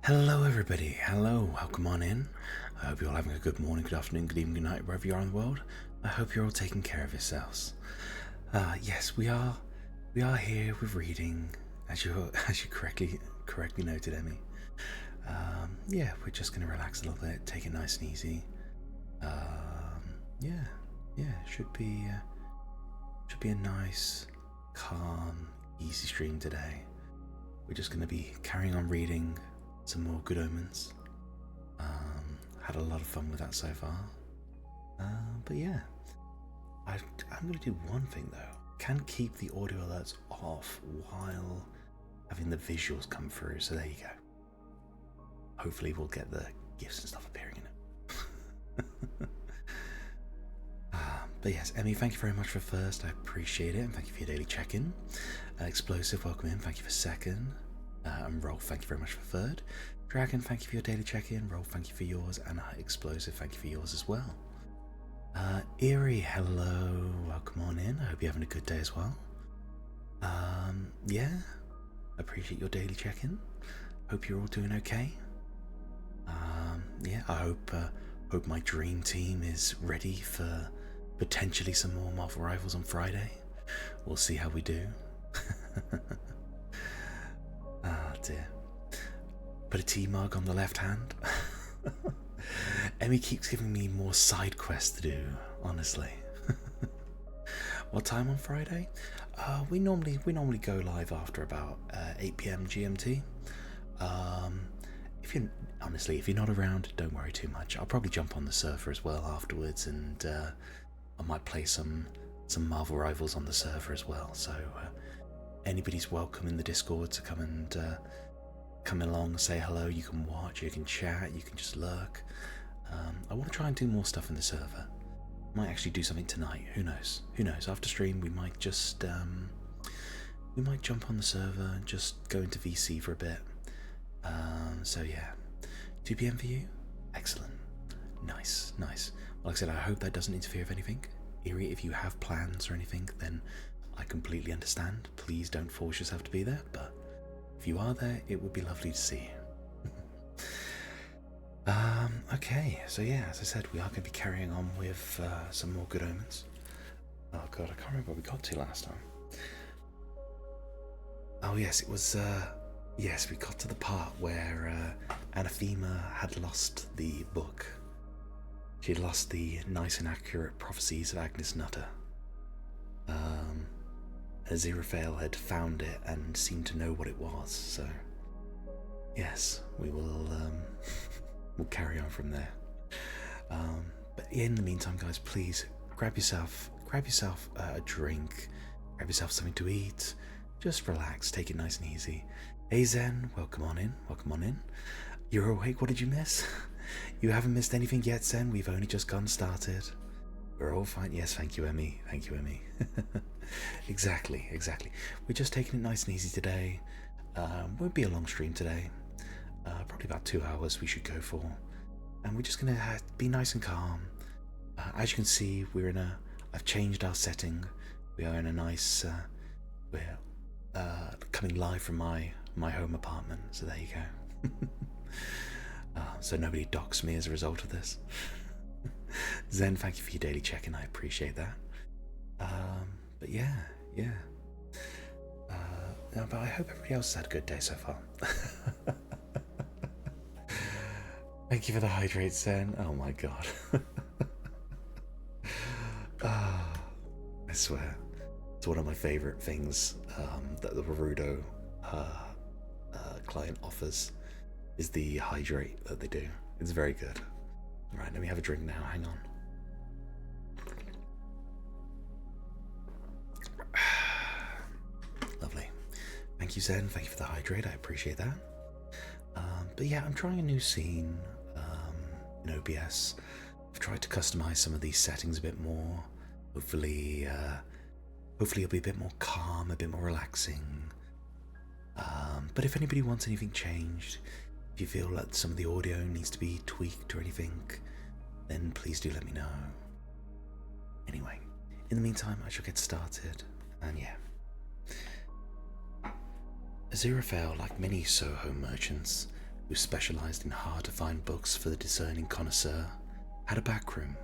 Hello, everybody. Hello, welcome on in. I hope you're all having a good morning, good afternoon, good evening, good night, wherever you are in the world. I hope you're all taking care of yourselves. Yes, we are here with reading, as you correctly noted, Emmy. Yeah, we're just gonna relax a little bit, take it nice and easy. Yeah, should be a nice, calm, easy stream today. We're just gonna be carrying on reading some more Good Omens. Had a lot of fun with that so far. But yeah, I'm going to do one thing though. Can keep the audio alerts off while having the visuals come through. So there you go. Hopefully we'll get the gifs and stuff appearing in it. But yes, Emmy, thank you very much for first. I appreciate it, and thank you for your daily check-in. Explosive, welcome in. Thank you for second. And Rolf, thank you very much for third. Dragon, thank you for your daily check-in. Rolf, thank you for yours. And Explosive, thank you for yours as well. Eerie, hello. Welcome on in. I hope you're having a good day as well. Yeah, appreciate your daily check-in. Hope you're all doing okay. Yeah, I hope my dream team is ready for potentially some more Marvel Rivals on Friday. We'll see how we do. Ah, dear. Put a tea mug on the left hand. Emmy keeps giving me more side quests to do, honestly. What time on Friday? We normally go live after about 8 PM GMT. If you're not around, don't worry too much. I'll probably jump on the server as well afterwards, and I might play some Marvel Rivals on the server as well. So anybody's welcome in the Discord to come and come along, say hello. You can watch, you can chat, you can just lurk. I want to try and do more stuff in the server. Might actually do something tonight. Who knows? After stream, we might just jump on the server and just go into VC for a bit. So yeah, 2 PM for you. Excellent. Nice. Well, like I said, I hope that doesn't interfere with anything. Eerie, if you have plans or anything, then I completely understand. Please don't force yourself to be there, but if you are there, it would be lovely to see you. Okay, so yeah, as I said, we are going to be carrying on with some more Good Omens. Oh god, I can't remember what we got to last time. Oh yes, it was, yes, we got to the part where Anathema had lost the book. She had lost the Nice and Accurate Prophecies of Agnes Nutter. Aziraphale had found it and seemed to know what it was, so yes, we will we'll carry on from there. But in the meantime, guys, please grab yourself a drink, grab yourself something to eat, just relax, take it nice and easy. Hey Zen, welcome on in. You're awake? What did you miss? You haven't missed anything yet, Zen. We've only just gotten started. We're all fine. Yes, thank you, Emmy. Exactly. We're just taking it nice and easy today. Won't be a long stream today. Probably about 2 hours we should go for. And we're just gonna be nice and calm. As you can see, I've changed our setting. We are in a nice, we're coming live from my home apartment, so there you go. So nobody docks me as a result of this. Zen, thank you for your daily check-in, I appreciate that. But yeah. But I hope everybody else has had a good day so far. Thank you for the hydrate, Zen. Oh my god. I swear, it's one of my favourite things that the Barudo client offers is the hydrate that they do. It's very good. Right, let me have a drink now, hang on. Lovely. Thank you, Zen. Thank you for the hydrate. I appreciate that. But yeah, I'm trying a new scene in OBS. I've tried to customize some of these settings a bit more. Hopefully it'll be a bit more calm, a bit more relaxing. But if anybody wants anything changed, if you feel like some of the audio needs to be tweaked or anything, then please do let me know. Anyway, in the meantime, I shall get started, and yeah. Aziraphale, like many Soho merchants, who specialized in hard-to-find books for the discerning connoisseur, had a back room.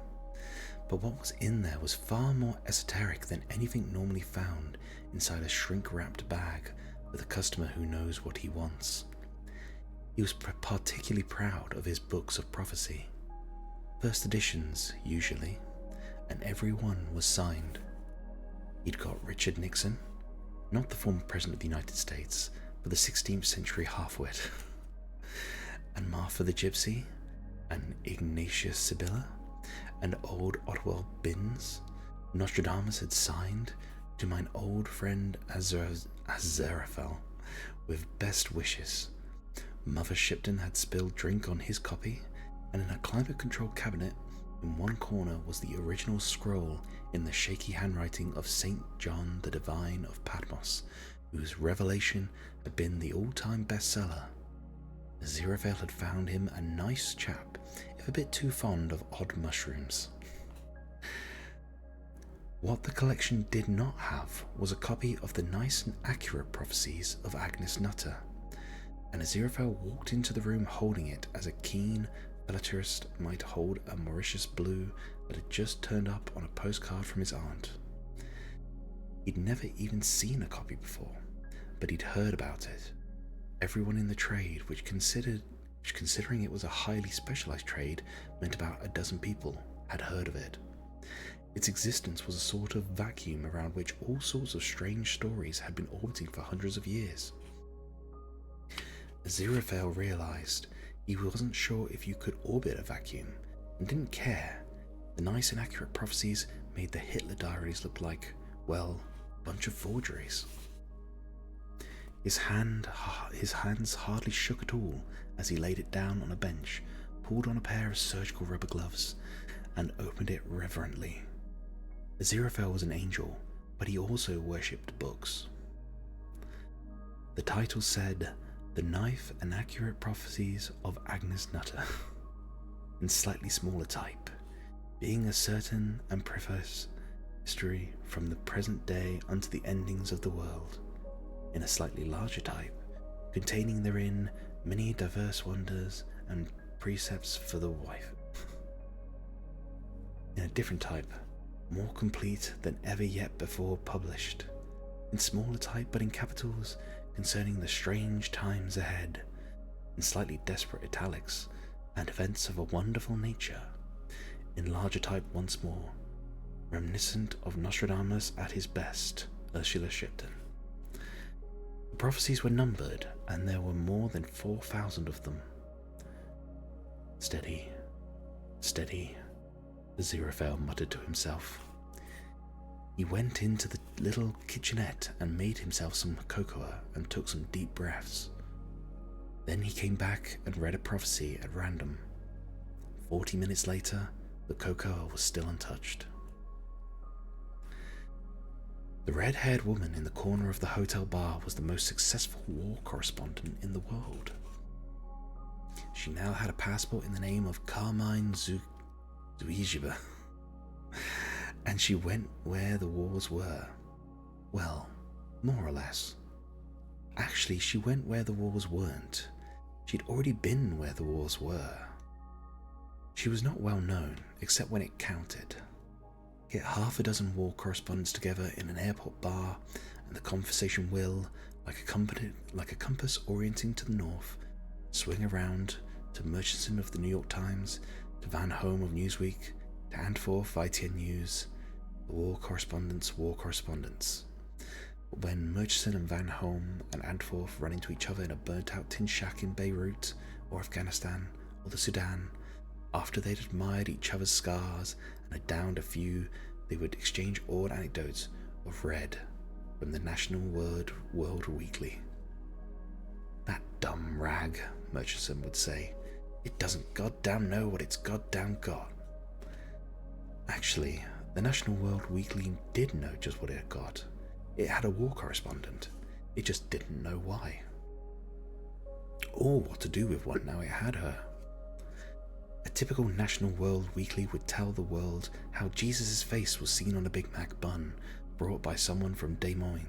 But what was in there was far more esoteric than anything normally found inside a shrink-wrapped bag with a customer who knows what he wants. He was particularly proud of his books of prophecy. First editions, usually, and every one was signed. He'd got Richard Nixon, not the former President of the United States, but the 16th century halfwit, and Martha the Gypsy, and Ignatius Sibylla, and old Otwell Binns. Nostradamus had signed to mine old friend Aziraphale with best wishes. Mother Shipton had spilled drink on his copy, and in a climate-controlled cabinet in one corner was the original scroll in the shaky handwriting of St. John the Divine of Patmos, whose revelation had been the all-time bestseller. Aziraphale had found him a nice chap, if a bit too fond of odd mushrooms. What the collection did not have was a copy of the nice and accurate prophecies of Agnes Nutter, and Aziraphale walked into the room holding it as a keen philatelist might hold a Mauritius blue that had just turned up on a postcard from his aunt. He'd never even seen a copy before, but he'd heard about it. Everyone in the trade, which considering it was a highly specialized trade, meant about a dozen people, had heard of it. Its existence was a sort of vacuum around which all sorts of strange stories had been orbiting for hundreds of years. Aziraphale realized he wasn't sure if you could orbit a vacuum, and didn't care. The nice and accurate prophecies made the Hitler diaries look like, well, a bunch of forgeries. His hands hardly shook at all as he laid it down on a bench, pulled on a pair of surgical rubber gloves, and opened it reverently. Aziraphale was an angel, but he also worshipped books. The title said, "The Knife and Accurate Prophecies of Agnes Nutter," in slightly smaller type, being a certain and preface history from the present day unto the endings of the world, in a slightly larger type, containing therein many diverse wonders and precepts for the wife. In a different type, more complete than ever yet before published, in smaller type but in capitals, concerning the strange times ahead, in slightly desperate italics, and events of a wonderful nature, in larger type once more, reminiscent of Nostradamus at his best, Ursula Shipton. The prophecies were numbered, and there were more than 4,000 of them. Steady, steady, Aziraphale muttered to himself. He went into the little kitchenette and made himself some cocoa and took some deep breaths. Then he came back and read a prophecy at random. 40 minutes later, the cocoa was still untouched. The red-haired woman in the corner of the hotel bar was the most successful war correspondent in the world. She now had a passport in the name of Carmine Zuijiba, and she went where the wars were. Well, more or less. Actually, she went where the wars weren't. She'd already been where the wars were. She was not well known, except when it counted. Get half a dozen war correspondents together in an airport bar, and the conversation will, like a compass orienting to the north, swing around to Murchison of the New York Times, to Van Home of Newsweek, to Antwerp ITN News. War correspondents. But when Murchison and Van Home and Antwerp run into each other in a burnt-out tin shack in Beirut, or Afghanistan, or the Sudan, after they'd admired each other's scars and had downed a few, they would exchange odd anecdotes of Red from the National World Weekly. "That dumb rag," Murchison would say. "It doesn't goddamn know what it's goddamn got." Actually, the National World Weekly did know just what it had got. It had a war correspondent. It just didn't know why. Or what to do with one now it had her. A typical National World Weekly would tell the world how Jesus' face was seen on a Big Mac bun brought by someone from Des Moines.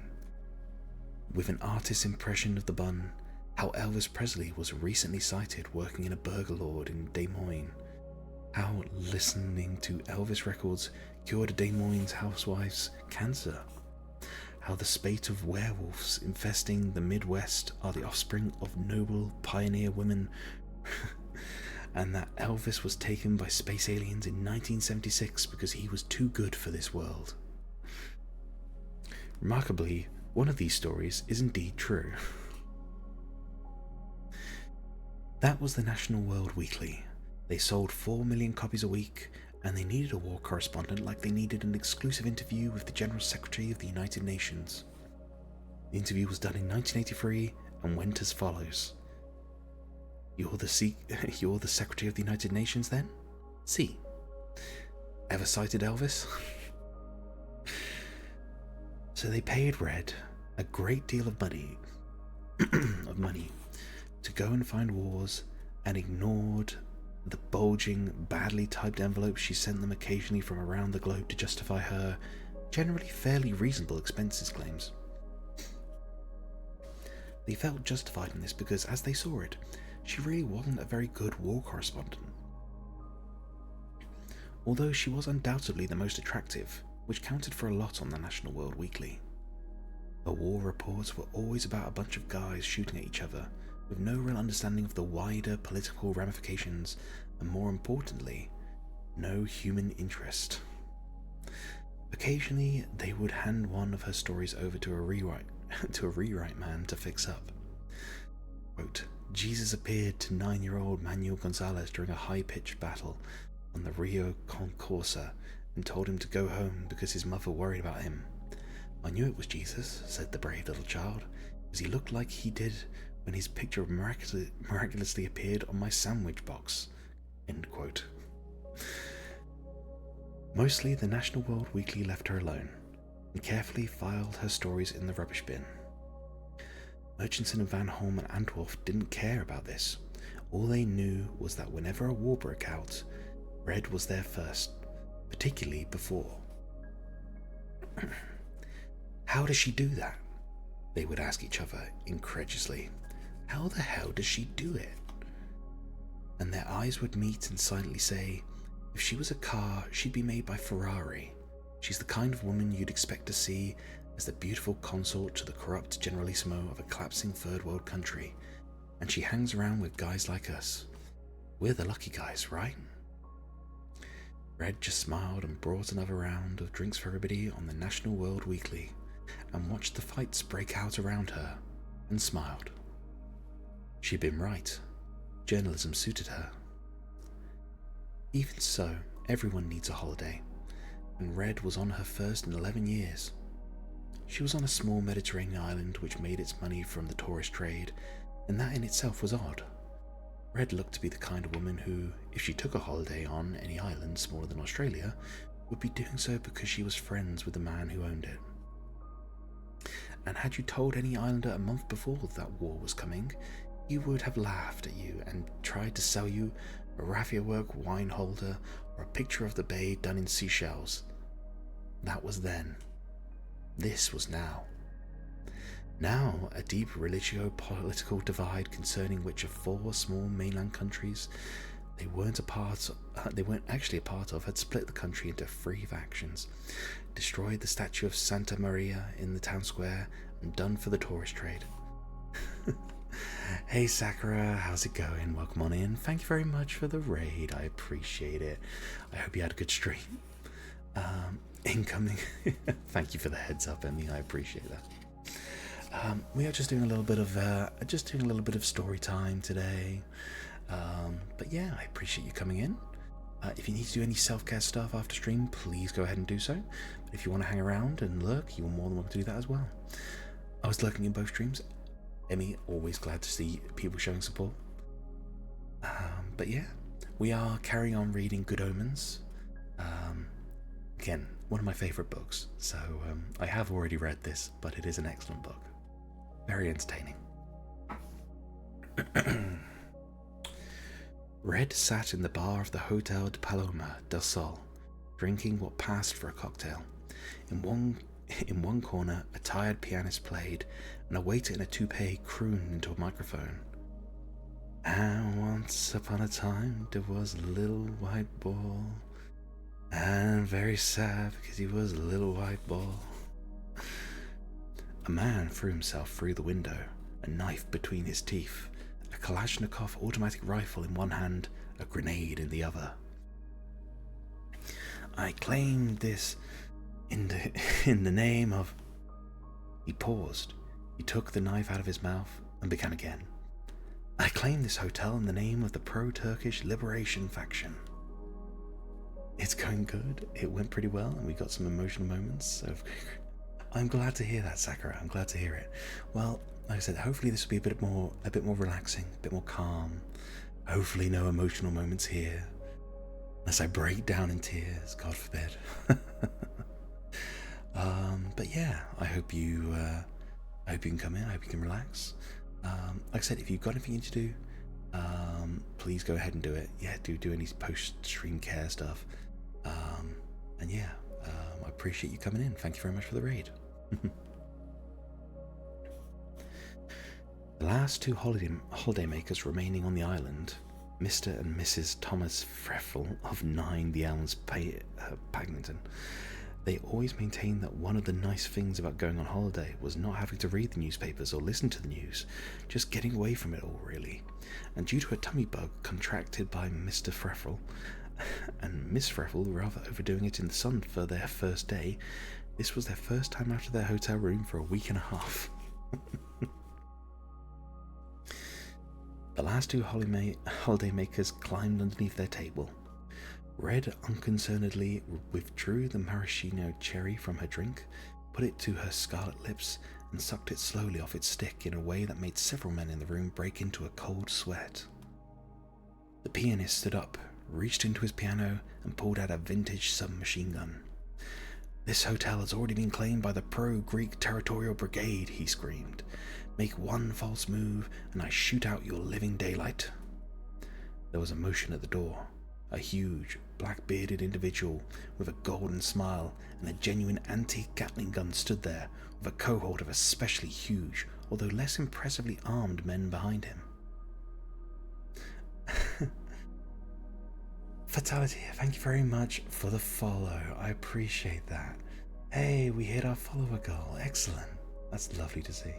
With an artist's impression of the bun, How Elvis Presley was recently sighted working in a burger lord in Des Moines. How listening to Elvis records cured a Des Moines housewife's cancer. How the spate of werewolves infesting the Midwest are the offspring of noble pioneer women. And that Elvis was taken by space aliens in 1976 because he was too good for this world. Remarkably, one of these stories is indeed true. That was the National World Weekly. They sold 4 million copies a week, and they needed a war correspondent like they needed an exclusive interview with the General Secretary of the United Nations. The interview was done in 1983 and went as follows. You're the Secretary of the United Nations then? See. Ever sighted Elvis? So they paid Red a great deal of money to go and find wars, and ignored the bulging, badly typed envelopes she sent them occasionally from around the globe to justify her generally fairly reasonable expenses claims. They felt justified in this because, as they saw it, she really wasn't a very good war correspondent. Although she was undoubtedly the most attractive, which counted for a lot on the National World Weekly. Her war reports were always about a bunch of guys shooting at each other, with no real understanding of the wider political ramifications, and more importantly, no human interest. Occasionally, they would hand one of her stories over to a rewrite man to fix up. Quote, Jesus appeared to 9-year-old Manuel Gonzalez during a high-pitched battle on the Rio Concorsa and told him to go home because his mother worried about him. I knew it was Jesus, said the brave little child, as he looked like he did when his picture miraculously appeared on my sandwich box. End quote. Mostly, the National World Weekly left her alone and carefully filed her stories in the rubbish bin. Murchison and Van Holm and Antwerp didn't care about this. All they knew was that whenever a war broke out, Red was there first, particularly before. How does she do that? They would ask each other incredulously. How the hell does she do it? And their eyes would meet and silently say, if she was a car, she'd be made by Ferrari. She's the kind of woman you'd expect to see as the beautiful consort to the corrupt generalissimo of a collapsing third world country, and she hangs around with guys like us. We're the lucky guys, right? Red just smiled and brought another round of drinks for everybody on the National World Weekly, and watched the fights break out around her, and smiled. She'd been right. Journalism suited her. Even so, everyone needs a holiday, and Red was on her first in 11 years. She was on a small Mediterranean island which made its money from the tourist trade, and that in itself was odd. Red looked to be the kind of woman who, if she took a holiday on any island smaller than Australia, would be doing so because she was friends with the man who owned it. And had you told any islander a month before that war was coming, he would have laughed at you and tried to sell you a raffia work wine holder or a picture of the bay done in seashells. That was then. This was now. Now, a deep religio-political divide concerning which of 4 small mainland countries they weren't actually a part of had split the country into 3 factions, destroyed the statue of Santa Maria in the town square, and done for the tourist trade. Hey Sakura, how's it going? Welcome on in. Thank you very much for the raid. I appreciate it. I hope you had a good stream. Incoming. Thank you for the heads up, Emmy. I appreciate that. We are just doing a little bit of story time today. But yeah, I appreciate you coming in. If you need to do any self-care stuff after stream, please go ahead and do so. But if you want to hang around and lurk, you're more than welcome to do that as well. I was lurking in both streams. Emmy, always glad to see people showing support. But yeah, we are carrying on reading Good Omens. Again, one of my favourite books. So I have already read this, but it is an excellent book. Very entertaining. Red sat in the bar of the Hotel de Paloma del Sol, drinking what passed for a cocktail. In one In one corner, a tired pianist played, and a waiter in a toupee crooned into a microphone. And once upon a time, there was a little white ball, and very sad because he was a little white ball. A man threw himself through the window, a knife between his teeth, a Kalashnikov automatic rifle in one hand, a grenade in the other. I claimed this in the name of... He paused. He took the knife out of his mouth and began again. I claim this hotel in the name of the pro-Turkish liberation faction. It's going good. It went pretty well, and we got some emotional moments. So I'm glad to hear that, Sakura. I'm glad to hear it. Well, like I said, hopefully this will be a bit more relaxing, a bit more calm. Hopefully no emotional moments here, unless I break down in tears. God forbid. But yeah, I hope you can come in. I hope you can relax. Like I said, if you've got anything to do, please go ahead and do it. Yeah, do any post-stream care stuff. And yeah, I appreciate you coming in. Thank you very much for the raid. The last two holidaymakers remaining on the island, Mr. and Mrs. Thomas Freffel of 9 The Elms, Pagnington. They always maintained that one of the nice things about going on holiday was not having to read the newspapers or listen to the news, just getting away from it all, really. And due to a tummy bug contracted by Mr. Freffel, and Miss Freffel rather overdoing it in the sun for their first day, this was their first time out of their hotel room for a week and a half. The last two holidaymakers climbed underneath their table. Red unconcernedly withdrew the maraschino cherry from her drink, put it to her scarlet lips, and sucked it slowly off its stick in a way that made several men in the room break into a cold sweat. The pianist stood up, reached into his piano, and pulled out a vintage submachine gun. "This hotel has already been claimed by the pro-Greek Territorial Brigade," he screamed. "Make one false move, and I shoot out your living daylight." There was a motion at the door. A huge, black-bearded individual with a golden smile and a genuine antique Gatling gun stood there, with a cohort of especially huge, although less impressively armed men behind him. Fatality, thank you very much for the follow. I appreciate that. Hey, we hit our follower goal. Excellent. That's lovely to see.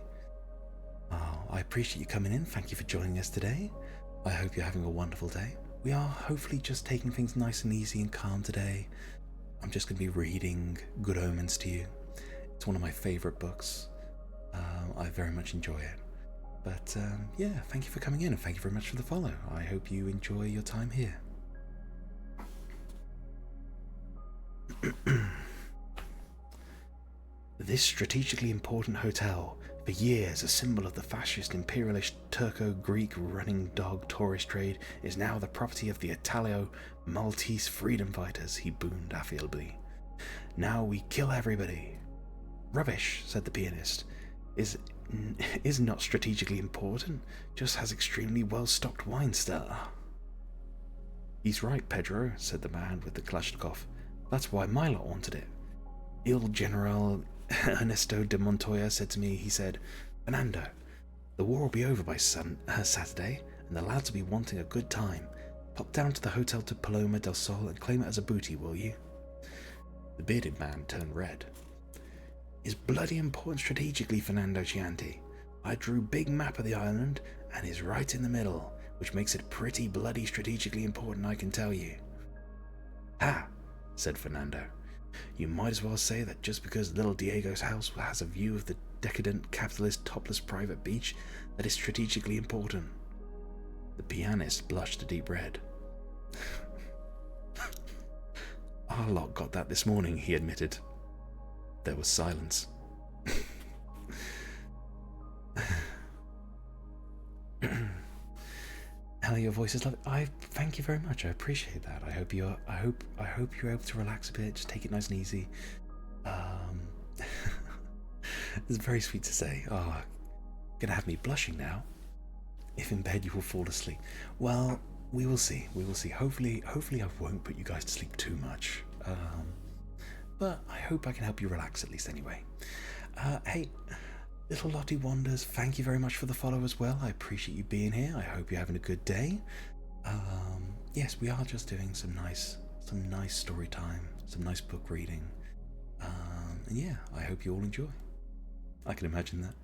Oh, I appreciate you coming in. Thank you for joining us today. I hope you're having a wonderful day. We are hopefully just taking things nice and easy and calm today. I'm just going to be reading Good Omens to you. It's one of my favourite books. I very much enjoy it. But yeah, thank you for coming in and thank you very much for the follow. I hope you enjoy your time here. This strategically important hotel, for years a symbol of the fascist imperialist Turco-Greek running dog tourist trade, is now the property of the Italo-Maltese freedom fighters, he boomed affably. Now we kill everybody. Rubbish, said the pianist. Is not strategically important, just has extremely well-stocked wine cellar. He's right, Pedro, said the man with the Kalashnikov. That's why my lot wanted it. Il General Ernesto de Montoya said to me, he said, "Fernando, the war will be over by Saturday, and the lads will be wanting a good time. Pop down to the Hotel de Paloma del Sol and claim it as a booty, will you?" The bearded man turned red. "It's bloody important strategically, Fernando Chianti. I drew big map of the island, and is right in the middle, which makes it pretty bloody strategically important, I can tell you." "Ha!" said Fernando. "You might as well say that just because little Diego's house has a view of the decadent capitalist topless private beach, that is strategically important." The pianist blushed a deep red. "Our lot got that this morning," he admitted. There was silence. Ellie, your voice is lovely. I thank you very much. I appreciate that. I hope you're able to relax a bit. Just take it nice and easy. It's very sweet to say. Oh, gonna have me blushing now. If in bed you will fall asleep. Well, we will see. We will see. Hopefully I won't put you guys to sleep too much. but I hope I can help you relax at least anyway. Hey, Little Lottie Wanders, thank you very much for the follow as well. I appreciate you being here. I hope you're having a good day. Yes, we are just doing some nice story time, some nice book reading. And yeah, I hope you all enjoy. I can imagine that.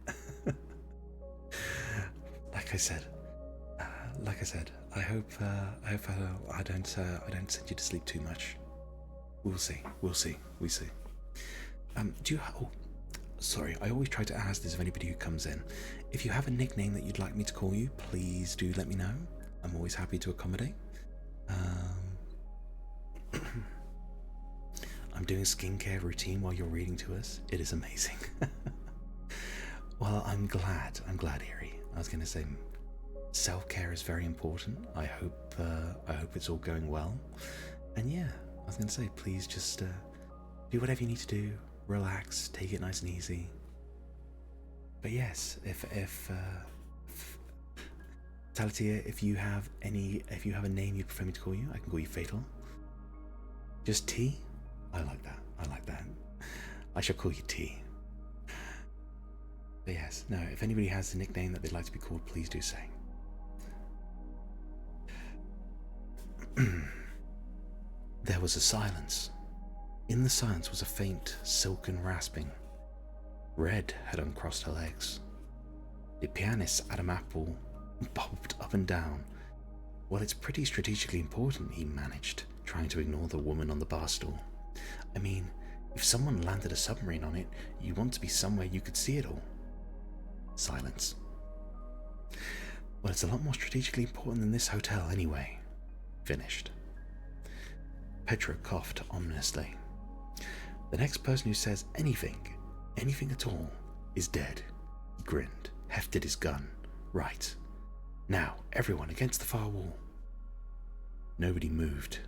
Like I said, I hope I don't send you to sleep too much. We'll see. Do you? Sorry, I always try to ask this of anybody who comes in. If you have a nickname that you'd like me to call you, please do let me know. I'm always happy to accommodate. I'm doing a skincare routine while you're reading to us. It is amazing. Well, I'm glad, Erie. I was going to say, self-care is very important. I hope it's all going well. And yeah, I was going to say, please just do whatever you need to do. Relax, take it nice and easy. But yes, if Talatia, if you have a name you prefer me to call you, I can call you Fatal. Just T? I like that. I shall call you T. But yes, no, if anybody has a nickname that they'd like to be called, please do say. There was a silence. In the silence was a faint, silken rasping. Red had uncrossed her legs. The pianist's Adam Apple bobbed up and down. Well, it's pretty strategically important, he managed, trying to ignore the woman on the bar stool. I mean, if someone landed a submarine on it, you want to be somewhere you could see it all. Silence. Well, it's a lot more strategically important than this hotel anyway. Finished. Petra coughed ominously. The next person who says anything at all, is dead. He grinned, hefted his gun. Right. Now, everyone against the far wall. Nobody moved.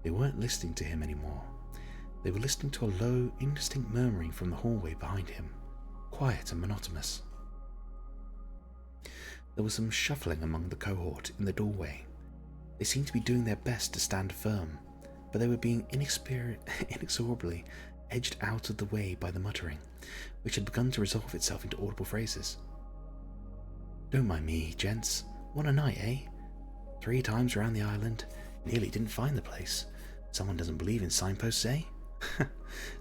They weren't listening to him anymore. They were listening to a low, indistinct murmuring from the hallway behind him, quiet and monotonous. There was some shuffling among the cohort in the doorway. They seemed to be doing their best to stand firm, but they were being inexorably edged out of the way by the muttering, which had begun to resolve itself into audible phrases. Don't mind me, gents. What a night, eh? 3 times around the island, nearly didn't find the place. Someone doesn't believe in signposts, eh?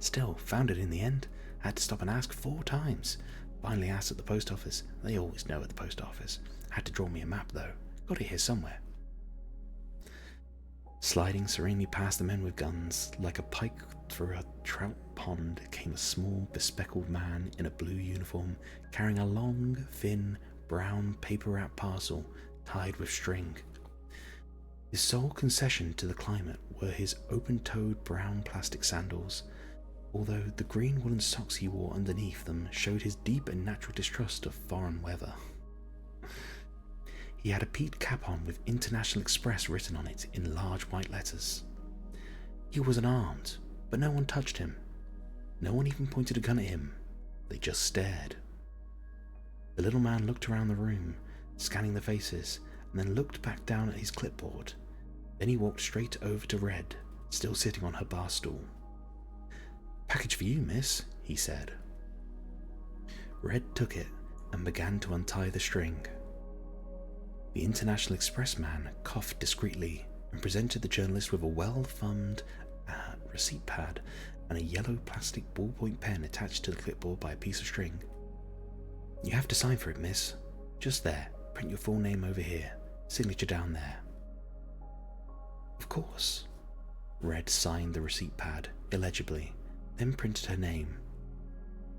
Still, found it in the end. Had to stop and ask 4 times. Finally asked at the post office. They always know at the post office. Had to draw me a map, though. Got it here somewhere. Sliding serenely past the men with guns, like a pike through a trout pond, came a small, bespectacled man in a blue uniform, carrying a long, thin, brown paper-wrapped parcel tied with string. His sole concession to the climate were his open-toed brown plastic sandals, although the green woolen socks he wore underneath them showed his deep and natural distrust of foreign weather. He had a peaked cap on with International Express written on it in large white letters. He was unarmed, but no one touched him. No one even pointed a gun at him. They just stared. The little man looked around the room, scanning the faces, and then looked back down at his clipboard. Then he walked straight over to Red, still sitting on her bar stool. "Package for you, miss," he said. Red took it and began to untie the string. The International Express man coughed discreetly and presented the journalist with a well-thumbed receipt pad and a yellow plastic ballpoint pen attached to the clipboard by a piece of string. "You have to sign for it, miss. Just there. Print your full name over here. Signature down there." Of course. Red signed the receipt pad illegibly, then printed her name.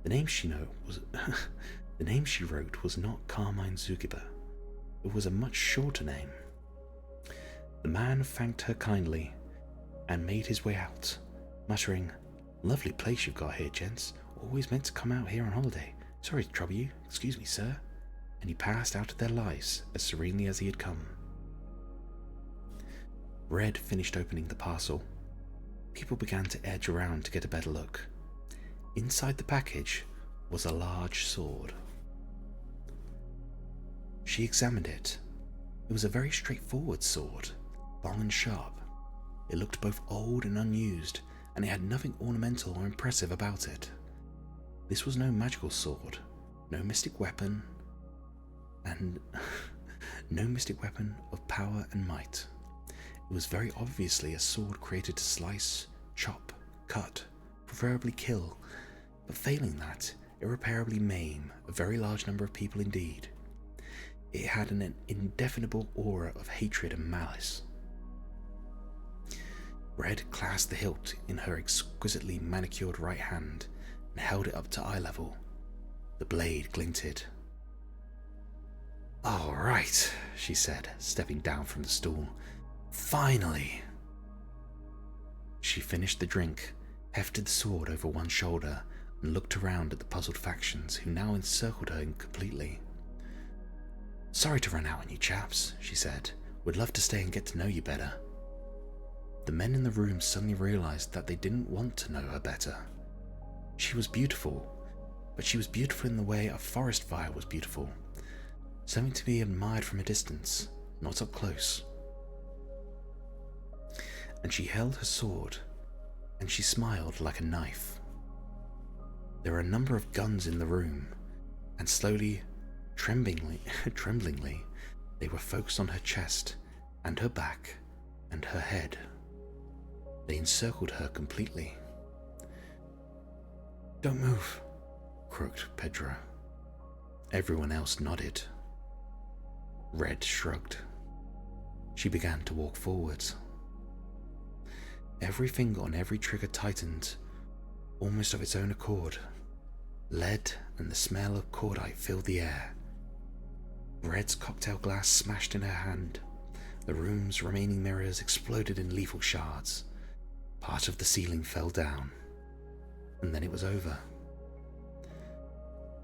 The name she wrote was not Carmine Zugiba. It was a much shorter name. The man thanked her kindly and made his way out, muttering, "Lovely place you've got here, gents. Always meant to come out here on holiday. Sorry to trouble you. Excuse me, sir." And he passed out of their lives as serenely as he had come. Red finished opening the parcel. People began to edge around to get a better look. Inside the package was a large sword. She examined it. It was a very straightforward sword, long and sharp. It looked both old and unused, and it had nothing ornamental or impressive about it. This was no magical sword, no mystic weapon, and no mystic weapon of power and might. It was very obviously a sword created to slice, chop, cut, preferably kill, but failing that, irreparably maim a very large number of people indeed. It had an indefinable aura of hatred and malice. Red clasped the hilt in her exquisitely manicured right hand and held it up to eye level. The blade glinted. "All right," she said, stepping down from the stool. "Finally." She finished the drink, hefted the sword over one shoulder, and looked around at the puzzled factions who now encircled her completely. "Sorry to run out on you chaps," she said. "Would love to stay and get to know you better." The men in the room suddenly realized that they didn't want to know her better. She was beautiful, but she was beautiful in the way a forest fire was beautiful. Something to be admired from a distance, not up close. And she held her sword, and she smiled like a knife. There were a number of guns in the room, and slowly, tremblingly, they were focused on her chest, and her back, and her head. They encircled her completely. "Don't move," croaked Pedro. Everyone else nodded. Red shrugged. She began to walk forwards. Every finger on every trigger tightened, almost of its own accord. Lead and the smell of cordite filled the air. Red's cocktail glass smashed in her hand. The room's remaining mirrors exploded in lethal shards. Part of the ceiling fell down. And then it was over.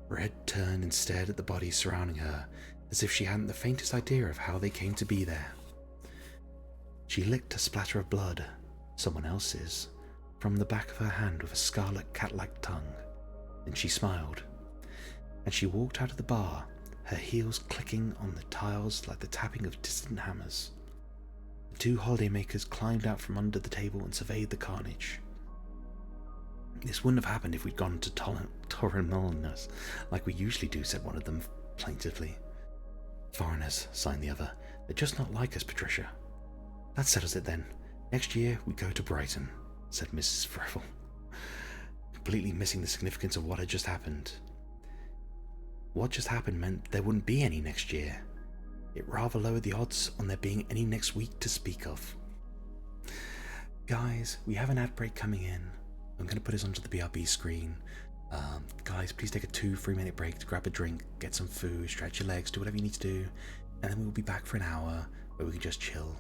Red turned and stared at the bodies surrounding her, as if she hadn't the faintest idea of how they came to be there. She licked a splatter of blood, someone else's, from the back of her hand with a scarlet cat-like tongue. Then she smiled, and she walked out of the bar, her heels clicking on the tiles like the tapping of distant hammers. The two holidaymakers climbed out from under the table and surveyed the carnage. "This wouldn't have happened if we'd gone to Torremolinos, like we usually do," said one of them plaintively. "Foreigners," signed the other. "They're just not like us, Patricia." "That settles it then. Next year we go to Brighton," said Mrs. Freville, completely missing the significance of what had just happened. What just happened meant there wouldn't be any next year. It rather lowered the odds on there being any next week to speak of. "Guys, we have an ad break coming in. I'm going to put this onto the BRB screen. Guys, please take a 2-3 minute break to grab a drink, get some food, stretch your legs, do whatever you need to do, and then we'll be back for an hour where we can just chill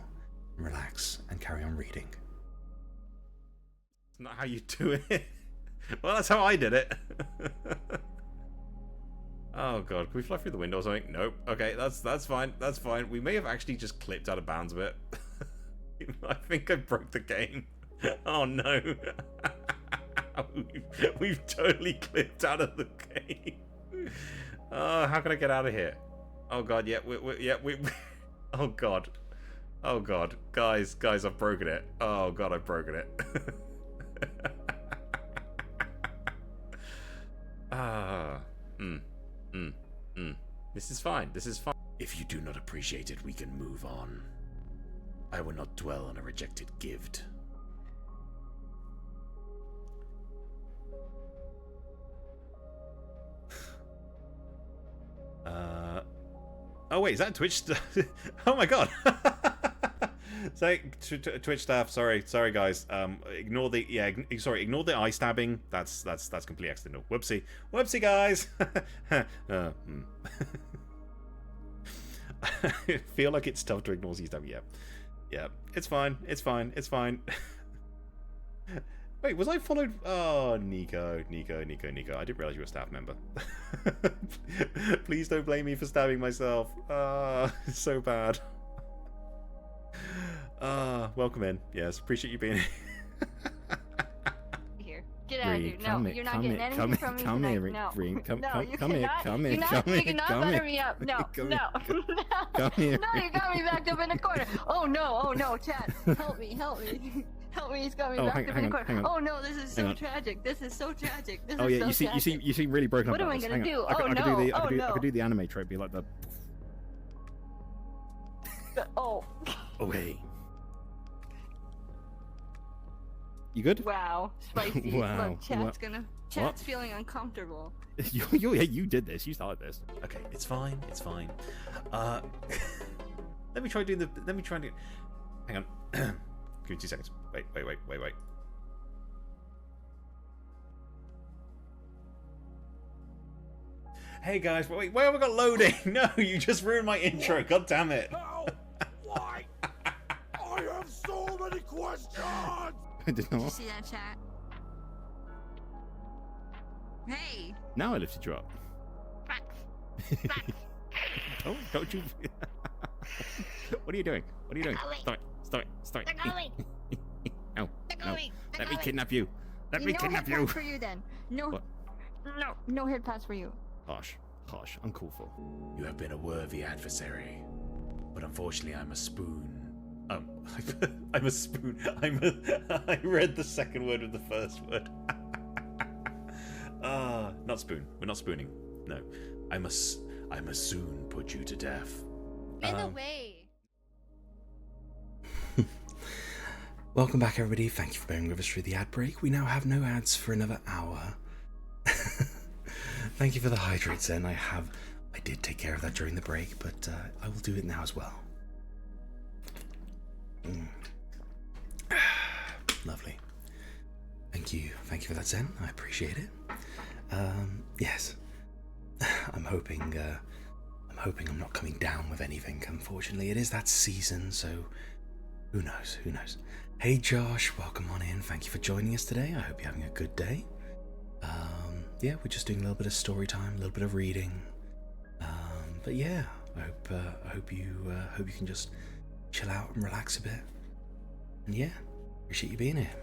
and relax and carry on reading." It's not how you do it. Well, that's how I did it. Oh god, can we fly through the window or something? Nope. Okay, that's fine. That's fine. We may have actually just clipped out of bounds a bit. I think I broke the game. Oh no. We've totally clipped out of the game. How can I get out of here? Oh god, yeah, we oh god. Oh god. Guys, I've broken it. Oh god, I've broken it. This is fine. This is fine. "If you do not appreciate it, we can move on. I will not dwell on a rejected gift." Oh wait, is that Twitch? Oh my god. Say Twitch staff. Sorry guys. Ignore the eye stabbing. That's completely accidental. Whoopsie guys. I feel like it's tough to ignore Z stabbing. Yeah. It's fine. Wait, was I followed? Oh, Nico. I didn't realize you were a staff member. Please don't blame me for stabbing myself. It's so bad. Welcome in. Yes, appreciate you being here. Get out of here. No, you're not getting anything from me tonight. No. Come here. You cannot butter me up. No. Come here. No, you got me backed up in a corner. Oh no, Chad. Help me. Help me, he's got me back in the corner. Oh no, this is so tragic. This is so tragic. This is so tragic. You seem really broken up. What am I gonna do? I could do the anime trope, be like the. Oh. Oh hey. You good? Wow, spicy. Wow. Look, chat's feeling uncomfortable. You did this. You started this. Okay, it's fine. It's fine. Let me try doing the. Let me try and do. Hang on. Give me 2 seconds. Wait. Hey guys, wait, where have I got loading? No, you just ruined my intro. God damn it. No! Why? I have so many questions! I did not. Did you see that chat? Hey! Now I lifted you up. Back. Don't you... What are you doing? What are you doing? Stop it. They're going. No. Let me kidnap you. Let me kidnap you. No head pass for you then. No. What? No head pass for you. Harsh. Uncalled for. You have been a worthy adversary, but unfortunately I'm a spoon. I'm a spoon. I read the second word of the first word. Not spoon. We're not spooning. No. I must soon put you to death. In a way. Welcome back, everybody. Thank you for bearing with us through the ad break. We now have no ads for another hour. Thank you for the hydrate, Zen. I did take care of that during the break, but I will do it now as well. Lovely. Thank you for that, Zen. I appreciate it. Yes. I'm hoping I'm not coming down with anything. Unfortunately, it is that season, so who knows? Hey, Josh, welcome on in. Thank you for joining us today. I hope you're having a good day. Yeah, we're just doing a little bit of story time, a little bit of reading. But yeah, I hope you can just chill out and relax a bit. And yeah, appreciate you being here.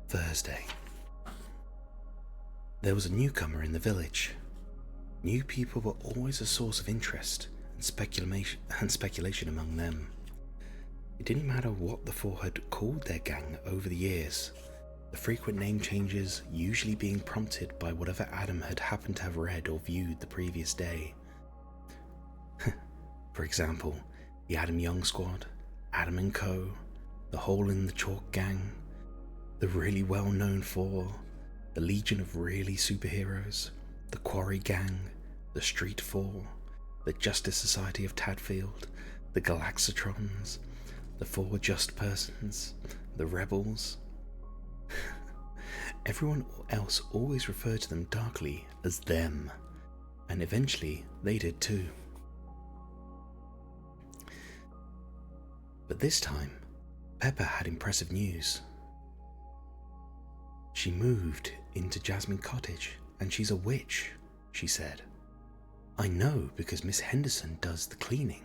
Thursday. There was a newcomer in the village. New people were always a source of interest and speculation among them. It didn't matter what the four had called their gang over the years, the frequent name changes usually being prompted by whatever Adam had happened to have read or viewed the previous day. For example, the Adam Young Squad, Adam and Co., the Hole in the Chalk Gang, the Really Well Known Four, the Legion of Really Superheroes, the Quarry Gang, the Street Four, the Justice Society of Tadfield, the Galaxatrons, the Four Just Persons, the Rebels. Everyone else always referred to them darkly as them, and eventually they did too. But this time, Pepper had impressive news. She moved into Jasmine Cottage, and she's a witch, she said. I know because Miss Henderson does the cleaning,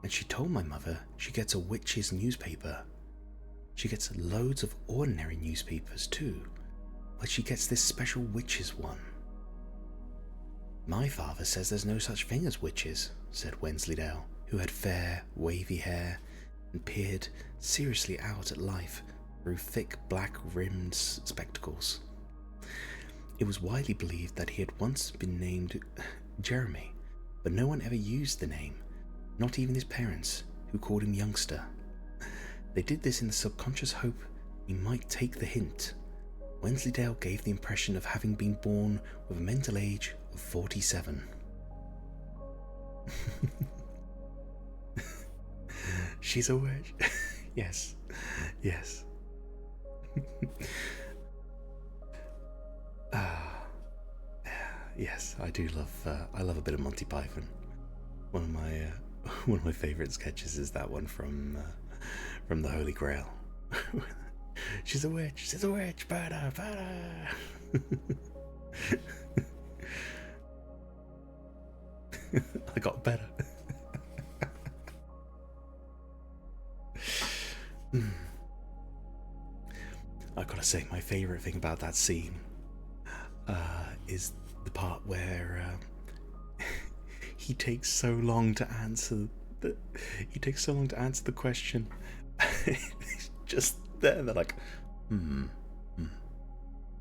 and she told my mother she gets a witch's newspaper. She gets loads of ordinary newspapers too, but she gets this special witch's one. My father says there's no such thing as witches, said Wensleydale, who had fair, wavy hair and peered seriously out at life through thick black-rimmed spectacles. It was widely believed that he had once been named Jeremy, but no one ever used the name, not even his parents, who called him Youngster. They did this in the subconscious hope he might take the hint. Wensleydale gave the impression of having been born with a mental age of 47. She's a witch. Yes. Yes, I do love. I love a bit of Monty Python. One of my favourite sketches is that one from the Holy Grail. She's a witch. She's a witch. Bada bada. I got better. I've got to say, my favourite thing about that scene is the part where he takes so long to answer He takes so long to answer the question. He's just there. They're like,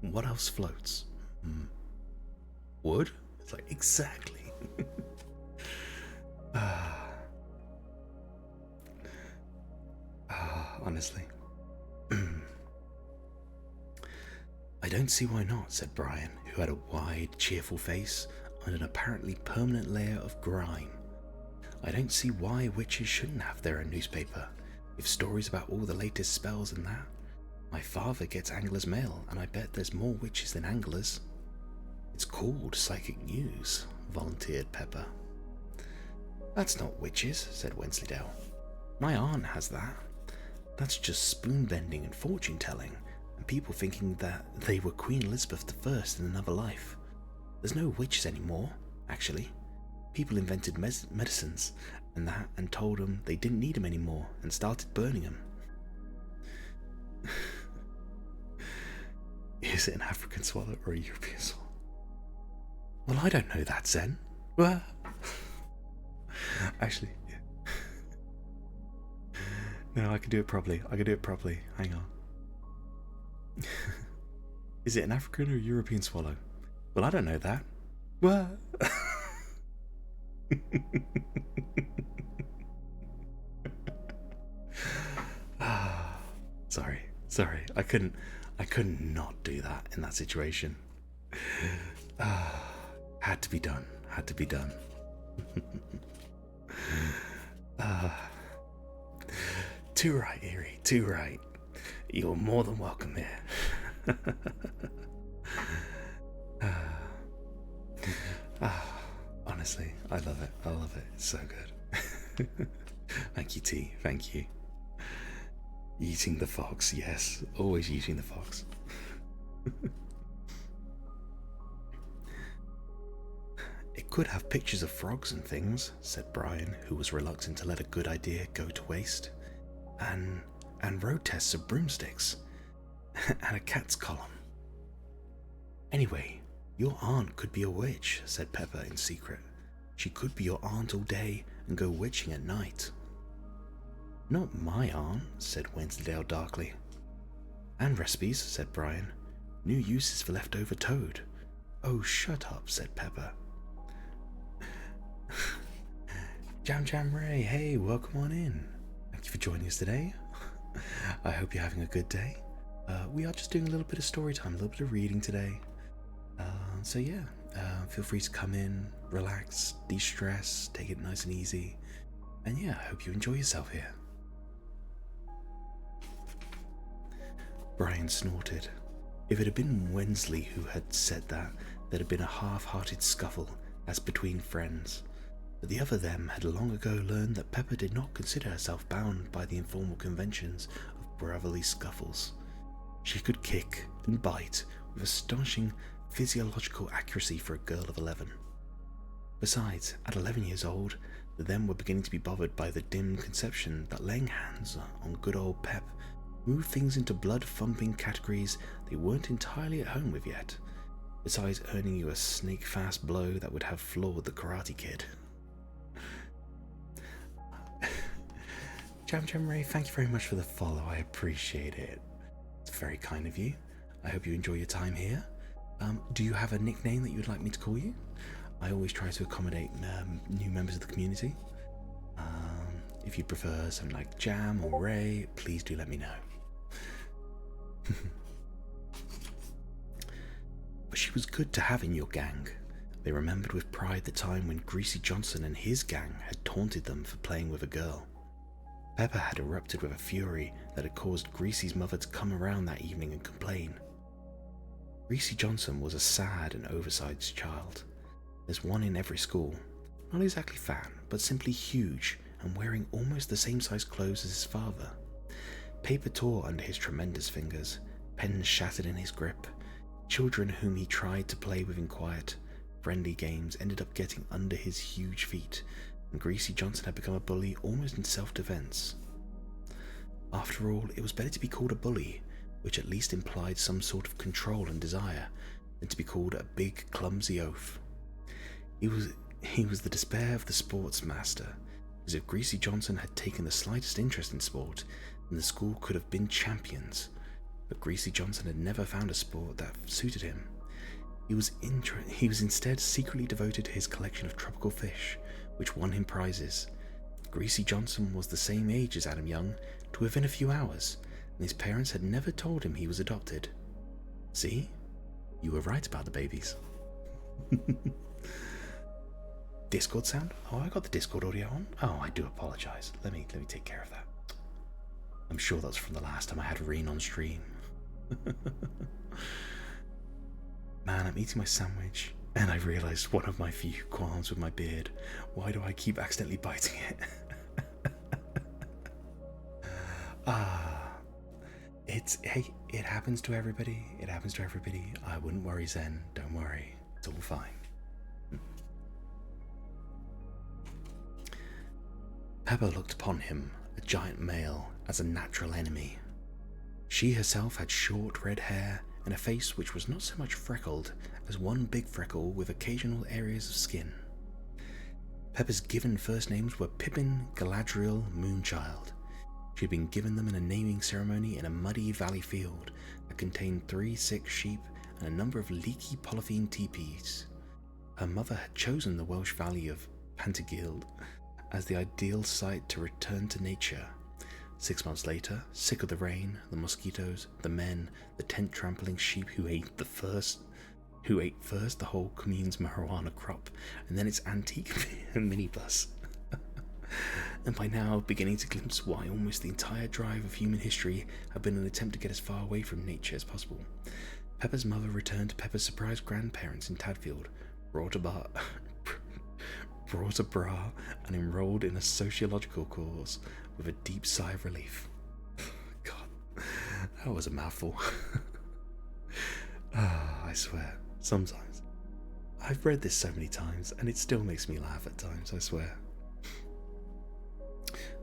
what else floats? Wood? It's like, exactly. Honestly. I don't see why not, said Brian, who had a wide, cheerful face and an apparently permanent layer of grime. I don't see why witches shouldn't have their own newspaper, with stories about all the latest spells and that. My father gets Angler's Mail, and I bet there's more witches than anglers. It's called Psychic News, volunteered Pepper. That's not witches, said Wensleydale. My aunt has that. That's just spoon-bending and fortune-telling, and people thinking that they were Queen Elizabeth I in another life. There's no witches anymore, actually. People invented medicines and that and told them they didn't need them anymore and started burning them. Is it an African swallow or a European swallow? Well, I don't know that, Zen. Well, actually, yeah. No, I can do it properly. Hang on. Is it an African or European swallow? Well, I don't know that. Well. Sorry. I couldn't not do that in that situation. Had to be done. Too right, Eerie, too right. You're more than welcome here. Honestly, I love it. It's so good. Thank you, T. Thank you. Eating the fox, yes. Always eating the fox. It could have pictures of frogs and things, said Brian, who was reluctant to let a good idea go to waste. And road tests of broomsticks. And a cat's column. Anyway, your aunt could be a witch, said Pepper in secret. She could be your aunt all day and go witching at night. Not my aunt, said Wensleydale darkly. And recipes, said Brian. New uses for leftover toad. Oh, shut up, said Pepper. Jam Ray, hey, welcome on in. Thank you for joining us today. I hope you're having a good day. We are just doing a little bit of story time, a little bit of reading today. So yeah, feel free to come in, relax, de-stress, take it nice and easy. And yeah, I hope you enjoy yourself here. Brian snorted. If it had been Wensley who had said that, there'd have been a half-hearted scuffle, as between friends. But the other them had long ago learned that Pepper did not consider herself bound by the informal conventions of brotherly scuffles. She could kick and bite with astonishing physiological accuracy for a girl of 11. Besides, at 11 years old, the them were beginning to be bothered by the dim conception that laying hands on good old Pep moved things into blood-thumping categories they weren't entirely at home with yet, besides earning you a snake-fast blow that would have floored the Karate Kid. Jam Ray, thank you very much for the follow. I appreciate it. It's very kind of you. I hope you enjoy your time here. Do you have a nickname that you would like me to call you? I always try to accommodate new members of the community. If you prefer something like Jam or Ray, please do let me know. But she was good to have in your gang. They remembered with pride the time when Greasy Johnson and his gang had taunted them for playing with a girl. Pepper had erupted with a fury that had caused Greasy's mother to come around that evening and complain. Greasy Johnson was a sad and oversized child. There's one in every school, not exactly fat, but simply huge and wearing almost the same size clothes as his father. Paper tore under his tremendous fingers, pens shattered in his grip. Children whom he tried to play with in quiet, friendly games ended up getting under his huge feet, and Greasy Johnson had become a bully almost in self-defense. After all, it was better to be called a bully, which at least implied some sort of control and desire, than to be called a big, clumsy oaf. He was the despair of the sports master, as if Greasy Johnson had taken the slightest interest in sport, and the school could have been champions. But Greasy Johnson had never found a sport that suited him. He was instead secretly devoted to his collection of tropical fish, which won him prizes. Greasy Johnson was the same age as Adam Young, to within a few hours, and his parents had never told him he was adopted. See? You were right about the babies. Discord sound? Oh, I got the Discord audio on. Oh, I do apologize. Let me take care of that. I'm sure that's from the last time I had Reen on stream. Man, I'm eating my sandwich, and I realized one of my few qualms with my beard. Why do I keep accidentally biting it? Hey, it happens to everybody. It happens to everybody. I wouldn't worry, Zen. Don't worry. It's all fine. Pepper looked upon him, a giant male, as a natural enemy. She herself had short red hair and a face which was not so much freckled as one big freckle with occasional areas of skin. Pepper's given first names were Pippin, Galadriel, Moonchild. She had been given them in a naming ceremony in a muddy valley field that contained 3 sick sheep and a number of leaky polythene teepees. Her mother had chosen the Welsh valley of Pantygild as the ideal site to return to nature. 6 months later, sick of the rain, the mosquitoes, the men, the tent-trampling sheep who ate first the whole commune's marijuana crop, and then its antique minibus. And by now, beginning to glimpse why almost the entire drive of human history had been an attempt to get as far away from nature as possible, Pepper's mother returned to Pepper's surprised grandparents in Tadfield, brought a bra, and enrolled in a sociological course with a deep sigh of relief. God, that was a mouthful. I swear, sometimes. I've read this so many times, and it still makes me laugh at times, I swear.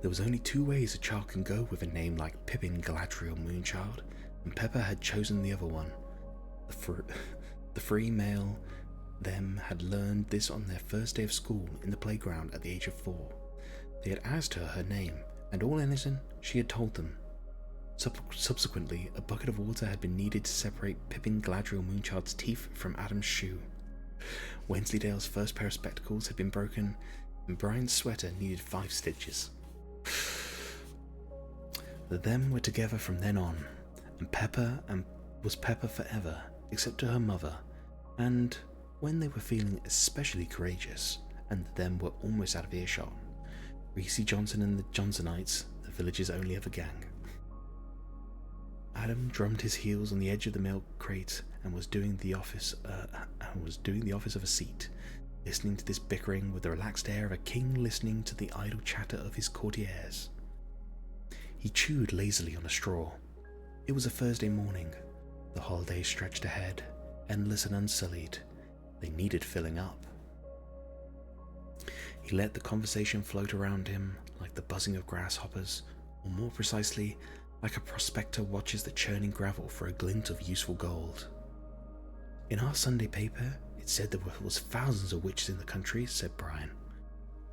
There was only 2 ways a child can go with a name like Pippin, Galadriel, Moonchild, and Pepper had chosen the other one. The free male them had learned this on their first day of school in the playground at the age of 4. They had asked her name, and all innocent, she had told them. Subsequently, a bucket of water had been needed to separate Pippin, Galadriel, Moonchild's teeth from Adam's shoe. Wensleydale's first pair of spectacles had been broken, and Brian's sweater needed 5 stitches. The them were together from then on, and Pepper was Pepper forever, except to her mother, and when they were feeling especially courageous, and the them were almost out of earshot, Greasy Johnson and the Johnsonites, the village's only other gang. Adam drummed his heels on the edge of the milk crate and was doing the office of a seat, listening to this bickering with the relaxed air of a king listening to the idle chatter of his courtiers. He chewed lazily on a straw. It was a Thursday morning. The holidays stretched ahead, endless and unsullied. They needed filling up. He let the conversation float around him like the buzzing of grasshoppers, or more precisely, like a prospector watches the churning gravel for a glint of useful gold. In our Sunday paper, it said there was thousands of witches in the country, said Brian,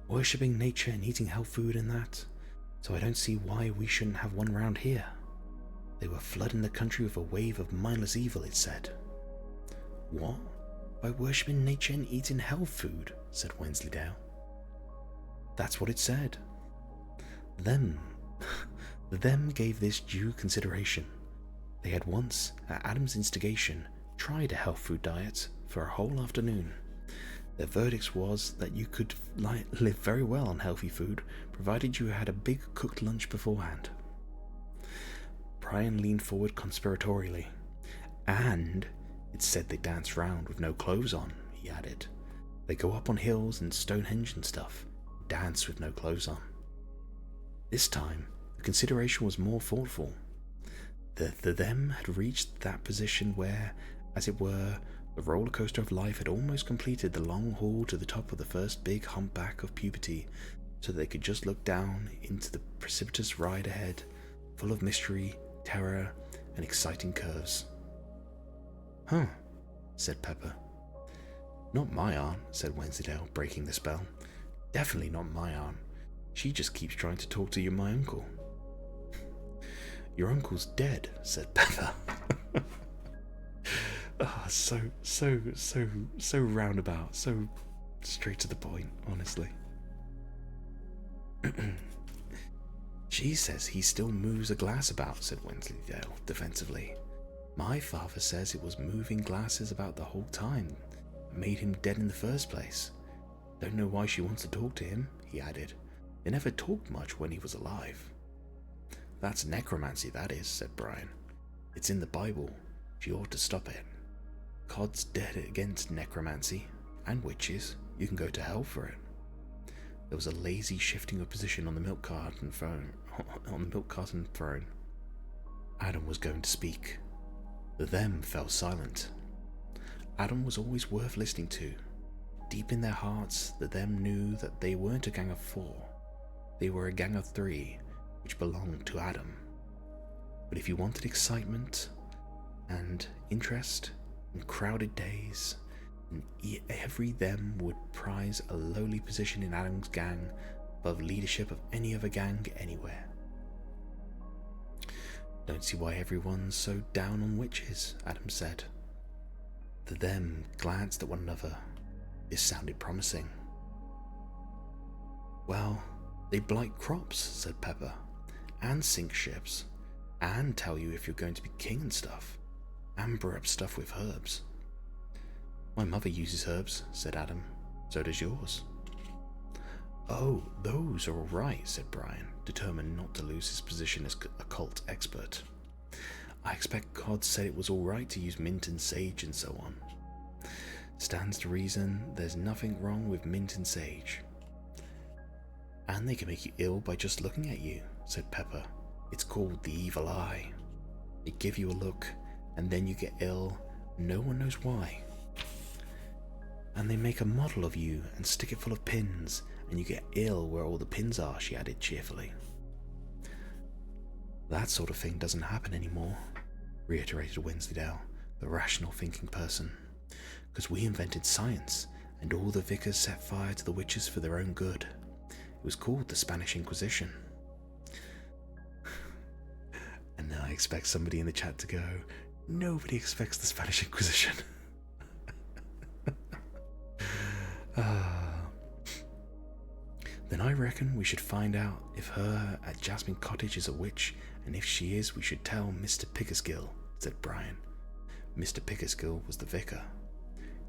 worshipping nature and eating health food and that, so I don't see why we shouldn't have one round here. They were flooding the country with a wave of mindless evil, it said. What? By worshipping nature and eating health food, said Wensleydale. That's what it said. Them gave this due consideration. They had once, at Adam's instigation, tried a health food diet for a whole afternoon. Their verdict was that you could live very well on healthy food, provided you had a big cooked lunch beforehand. Brian leaned forward conspiratorially. And it said they dance round with no clothes on, he added. They go up on hills and Stonehenge and stuff, dance with no clothes on. This time, the consideration was more thoughtful. The them had reached that position where, as it were, the roller coaster of life had almost completed the long haul to the top of the first big humpback of puberty, so that they could just look down into the precipitous ride ahead, full of mystery, terror, and exciting curves. Huh, said Pepper. Not my arm, said Wensleydale, breaking the spell. Definitely not my arm. She just keeps trying to talk to my uncle. Your uncle's dead, said Pepper. So roundabout, so straight to the point, honestly. She says he still moves a glass about, said Wensleydale defensively. My father says it was moving glasses about the whole time that made him dead in the first place. Don't know why she wants to talk to him, he added. They never talked much when he was alive. That's necromancy, that is, said Brian. It's in the Bible. She ought to stop it. God's dead against necromancy and witches. You can go to hell for it. There was a lazy shifting of position on the milk carton throne. Adam was going to speak. The them fell silent. Adam was always worth listening to. Deep in their hearts, the them knew that they weren't a gang of 4. They were a gang of 3, which belonged to Adam. But if you wanted excitement and interest and crowded days, and every them would prize a lowly position in Adam's gang above leadership of any other gang anywhere. Don't see why everyone's so down on witches, Adam said. The them glanced at one another. This sounded promising. Well, they blight crops, said Pepper, and sink ships, and tell you if you're going to be king and stuff, and brew up stuff with herbs. My mother uses herbs, said Adam. So does yours. Oh, those are all right, said Brian, determined not to lose his position as occult expert. I expect God said it was all right to use mint and sage and so on. Stands to reason there's nothing wrong with mint and sage. And they can make you ill by just looking at you, said Pepper. It's called the evil eye. They give you a look, and then you get ill. No one knows why. And they make a model of you and stick it full of pins, and you get ill where all the pins are, she added cheerfully. That sort of thing doesn't happen anymore, reiterated Wensleydale, the rational thinking person, because we invented science, and all the vicars set fire to the witches for their own good. It was called the Spanish Inquisition. And now I expect somebody in the chat to go, nobody expects the Spanish Inquisition. Then I reckon we should find out if her at Jasmine Cottage is a witch, and if she is, we should tell Mr. Pickersgill, said Brian. Mr. Pickersgill was the vicar.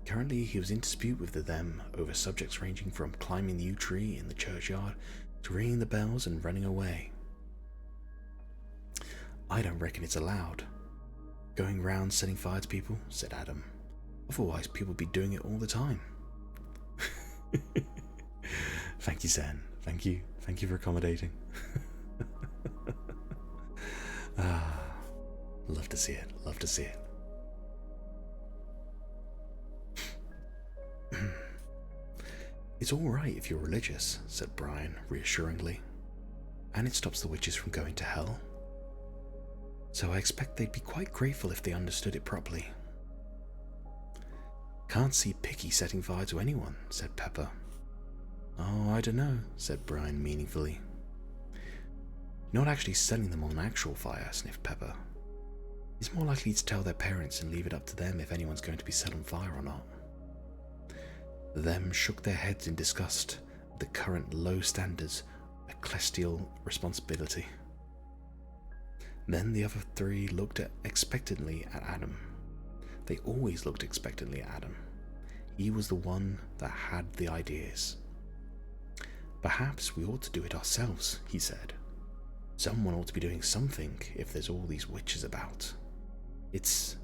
Currently he was in dispute with the them over subjects ranging from climbing the yew tree in the churchyard to ringing the bells and running away. I don't reckon it's allowed. Going round setting fire to people, said Adam. Otherwise people would be doing it all the time. Thank you, Zen. Thank you for accommodating. Love to see it. It's all right if you're religious, said Brian reassuringly. And it stops the witches from going to hell. So I expect they'd be quite grateful if they understood it properly. Can't see Picky setting fire to anyone, said Pepper. Oh, I don't know, said Brian meaningfully. Not actually setting them on actual fire, sniffed Pepper. He's more likely to tell their parents and leave it up to them if anyone's going to be set on fire or not. Them shook their heads in disgust at the current low standards of ecclesial responsibility. Then the other 3 looked expectantly at Adam. They always looked expectantly at Adam. He was the one that had the ideas. Perhaps we ought to do it ourselves, he said. Someone ought to be doing something if there's all these witches about. It's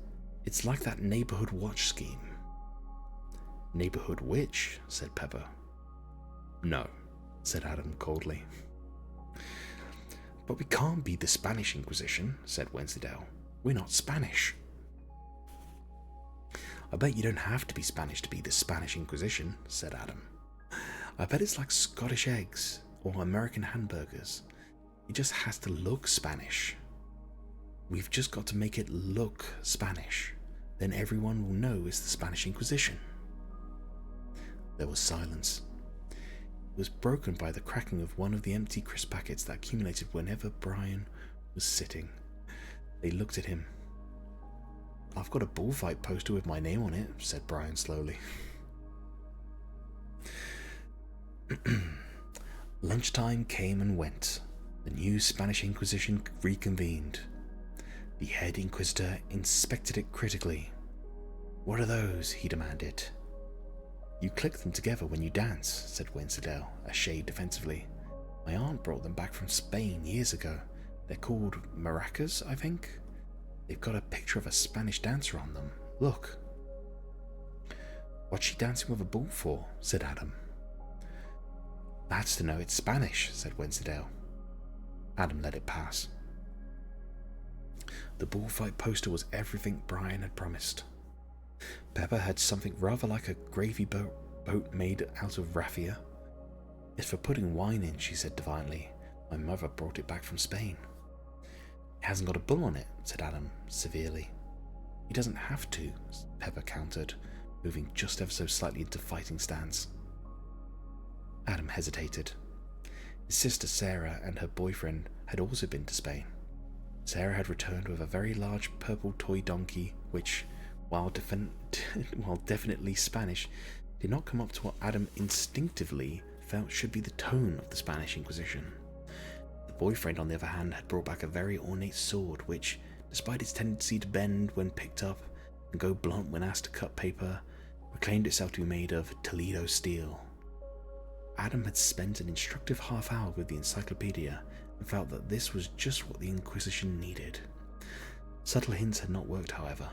like that neighborhood watch scheme. Neighborhood witch, said Pepper. No, said Adam coldly. But we can't be the Spanish Inquisition, said Wensleydale. We're not Spanish. I bet you don't have to be Spanish to be the Spanish Inquisition, said Adam. I bet it's like Scottish eggs or American hamburgers. It just has to look Spanish. We've just got to make it look Spanish. Then everyone will know it's the Spanish Inquisition. There was silence. was broken by the cracking of one of the empty crisp packets that accumulated whenever Brian was sitting. They looked at him. "I've got a bullfight poster with my name on it," said Brian slowly. Lunchtime came and went. The new Spanish Inquisition reconvened. The head inquisitor inspected it critically. "What are those?" he demanded. "You click them together when you dance," said Wensleydale, a shade defensively. "My aunt brought them back from Spain years ago. They're called maracas, I think. They've got a picture of a Spanish dancer on them. Look." "What's she dancing with a bull for?" said Adam. "That's to know it's Spanish," said Wensleydale. Adam let it pass. The bullfight poster was everything Brian had promised. Pepper had something rather like a gravy boat made out of raffia. "It's for putting wine in," she said defiantly. "My mother brought it back from Spain." "It hasn't got a bull on it," said Adam severely. "He doesn't have to," Pepper countered, moving just ever so slightly into fighting stance. Adam hesitated. His sister Sarah and her boyfriend had also been to Spain. Sarah had returned with a very large purple toy donkey, which, while definitely Spanish, did not come up to what Adam instinctively felt should be the tone of the Spanish Inquisition. The boyfriend, on the other hand, had brought back a very ornate sword, which, despite its tendency to bend when picked up and go blunt when asked to cut paper, proclaimed itself to be made of Toledo steel. Adam had spent an instructive half hour with the encyclopedia and felt that this was just what the Inquisition needed. Subtle hints had not worked, however.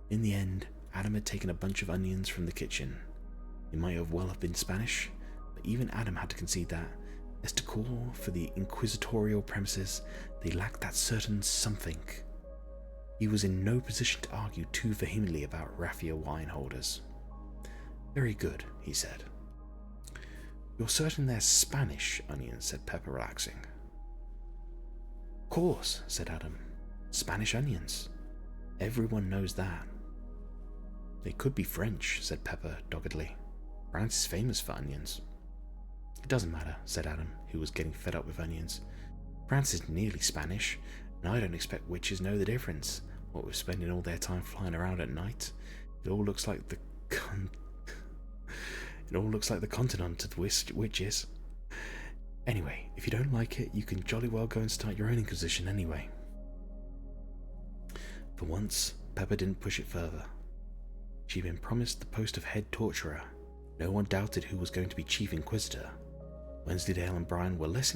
In the end, Adam had taken a bunch of onions from the kitchen. They might have been Spanish, but even Adam had to concede that, as to call for the inquisitorial premises, they lacked that certain something. He was in no position to argue too vehemently about raffia wine holders. "Very good," he said. "You're certain they're Spanish onions?" said Pepper, relaxing. "Of course," said Adam. "Spanish onions. Everyone knows that." "They could be French," said Pepper doggedly. "France is famous for onions." "It doesn't matter," said Adam, who was getting fed up with onions. "France is nearly Spanish, and I don't expect witches know the difference. What with spending all their time flying around at night, it all looks like the continent of witches. Anyway, if you don't like it, you can jolly well go and start your own Inquisition anyway." For once, Pepper didn't push it further. She'd been promised the post of head torturer. No one doubted who was going to be chief inquisitor. Wensleydale and Brian were less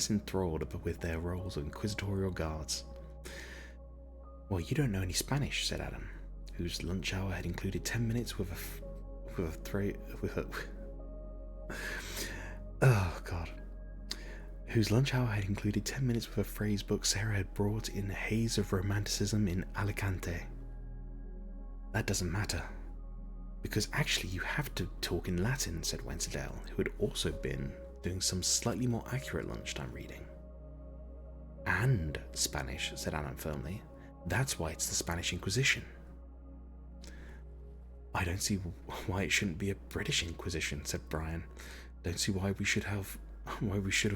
enthralled with their roles of inquisitorial guards. "Well, you don't know any Spanish," said Adam, whose lunch hour had included 10 minutes with a phrase book Sarah had brought in a haze of romanticism in Alicante. "That doesn't matter, because actually you have to talk in Latin," said Wensleydale, who had also been doing some slightly more accurate lunchtime reading. "And Spanish," said Adam firmly. "That's why it's the Spanish Inquisition." "I don't see why it shouldn't be a British Inquisition," said Brian. "Don't see why we should have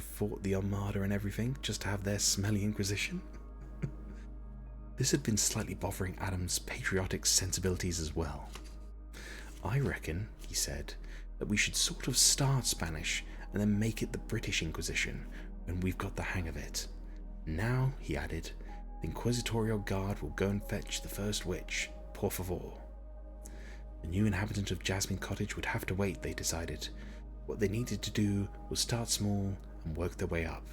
fought the Armada and everything just to have their smelly Inquisition." This had been slightly bothering Adam's patriotic sensibilities as well. "I reckon," he said, "that we should sort of start Spanish and then make it the British Inquisition when we've got the hang of it. Now," he added, "the Inquisitorial Guard will go and fetch the first witch, por favor." The new inhabitant of Jasmine Cottage would have to wait, they decided. What they needed to do was start small and work their way up.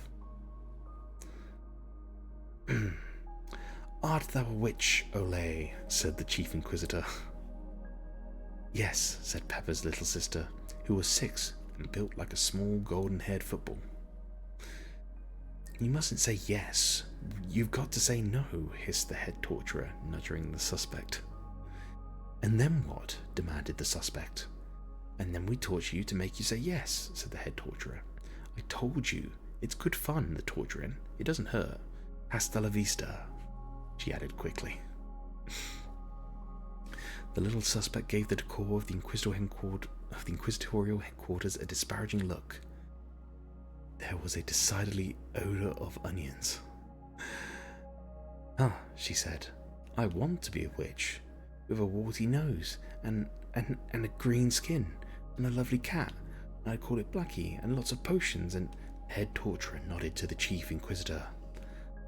"Art thou a witch, Ole?" said the chief inquisitor. "Yes," said Pepper's little sister, who was 6 and built like a small golden-haired football. "You mustn't say yes. You've got to say no," hissed the head torturer, nudging the suspect. "And then what?" demanded the suspect. "And then we torture you to make you say yes," said the head torturer. "I told you, it's good fun, the torturing. It doesn't hurt. Hasta la vista," she added quickly. The little suspect gave the decor of the Inquisitorial headquarters a disparaging look. There was a decidedly odor of onions. "Ah," she said, "I want to be a witch, with a warty nose, and a green skin, and a lovely cat. I'd call it Blackie, and lots of potions, and..." Head Torturer nodded to the Chief Inquisitor.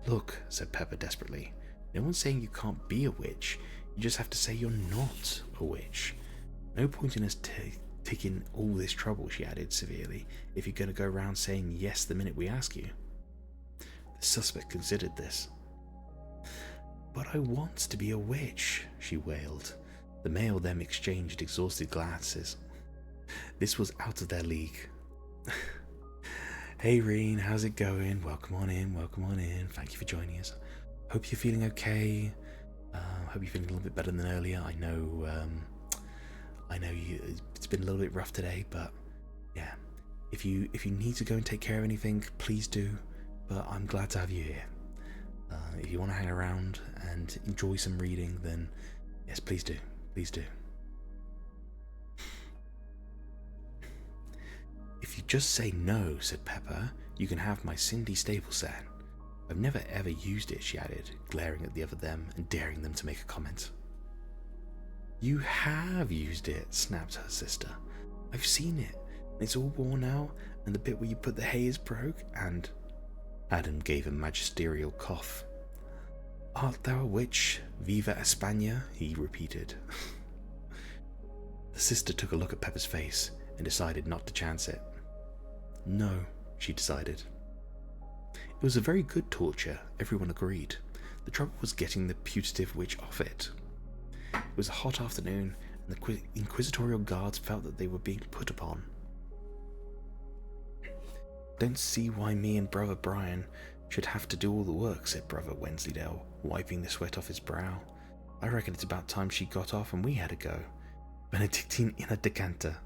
"Look," said Pepper desperately, "no one's saying you can't be a witch. You just have to say you're not a witch. No point in us taking all this trouble," she added severely, "if you're going to go around saying yes the minute we ask you." The suspect considered this. "But I want to be a witch," she wailed. The male then exchanged exhausted glances. This was out of their league. "Hey Reen, how's it going? Welcome on in, welcome on in. Thank you for joining us. Hope you're feeling okay. Hope you're feeling a little bit better than earlier. I know it's been a little bit rough today, but yeah. If you need to go and take care of anything, please do. But I'm glad to have you here. If you want to hang around and enjoy some reading, then yes, please do. Please do. "If you just say no," said Pepper, "you can have my Cindy staple set. I've never ever used it," she added, glaring at the other them and daring them to make a comment. "You have used it," snapped her sister. "I've seen it, and it's all worn out, and the bit where you put the hay is broke, and..." Adam gave a magisterial cough. "Art thou a witch? Viva España," he repeated. The sister took a look at Pepper's face and decided not to chance it. No, she decided. It was a very good torture, everyone agreed. The trouble was getting the putative witch off it. It was a hot afternoon, and the inquisitorial guards felt that they were being put upon. "Don't see why me and Brother Brian should have to do all the work," said Brother Wensleydale, wiping the sweat off his brow. "I reckon it's about time she got off and we had a go. Benedictine in a decanter."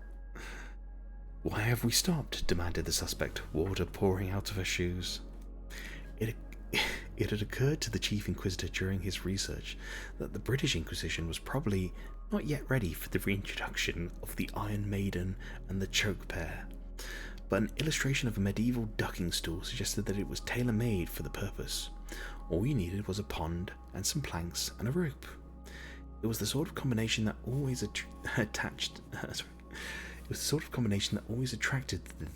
"Why have we stopped?" demanded the suspect, water pouring out of her shoes. It had occurred to the Chief Inquisitor during his research that the British Inquisition was probably not yet ready for the reintroduction of the Iron Maiden and the Choke Pear, but an illustration of a medieval ducking stool suggested that it was tailor-made for the purpose. All you needed was a pond and some planks and a rope. It was the sort of combination that always attracted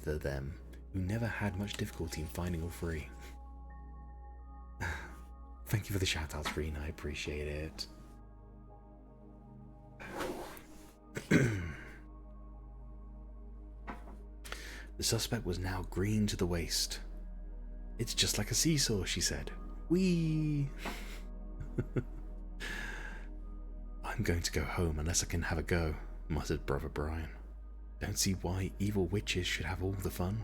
them, who never had much difficulty in finding all three. Thank you for the shout-outs, Rena. I appreciate it. The suspect was now green to the waist. "It's just like a seesaw," she said. "Whee!" "I'm going to go home unless I can have a go," muttered Brother Brian. "Don't see why evil witches should have all the fun."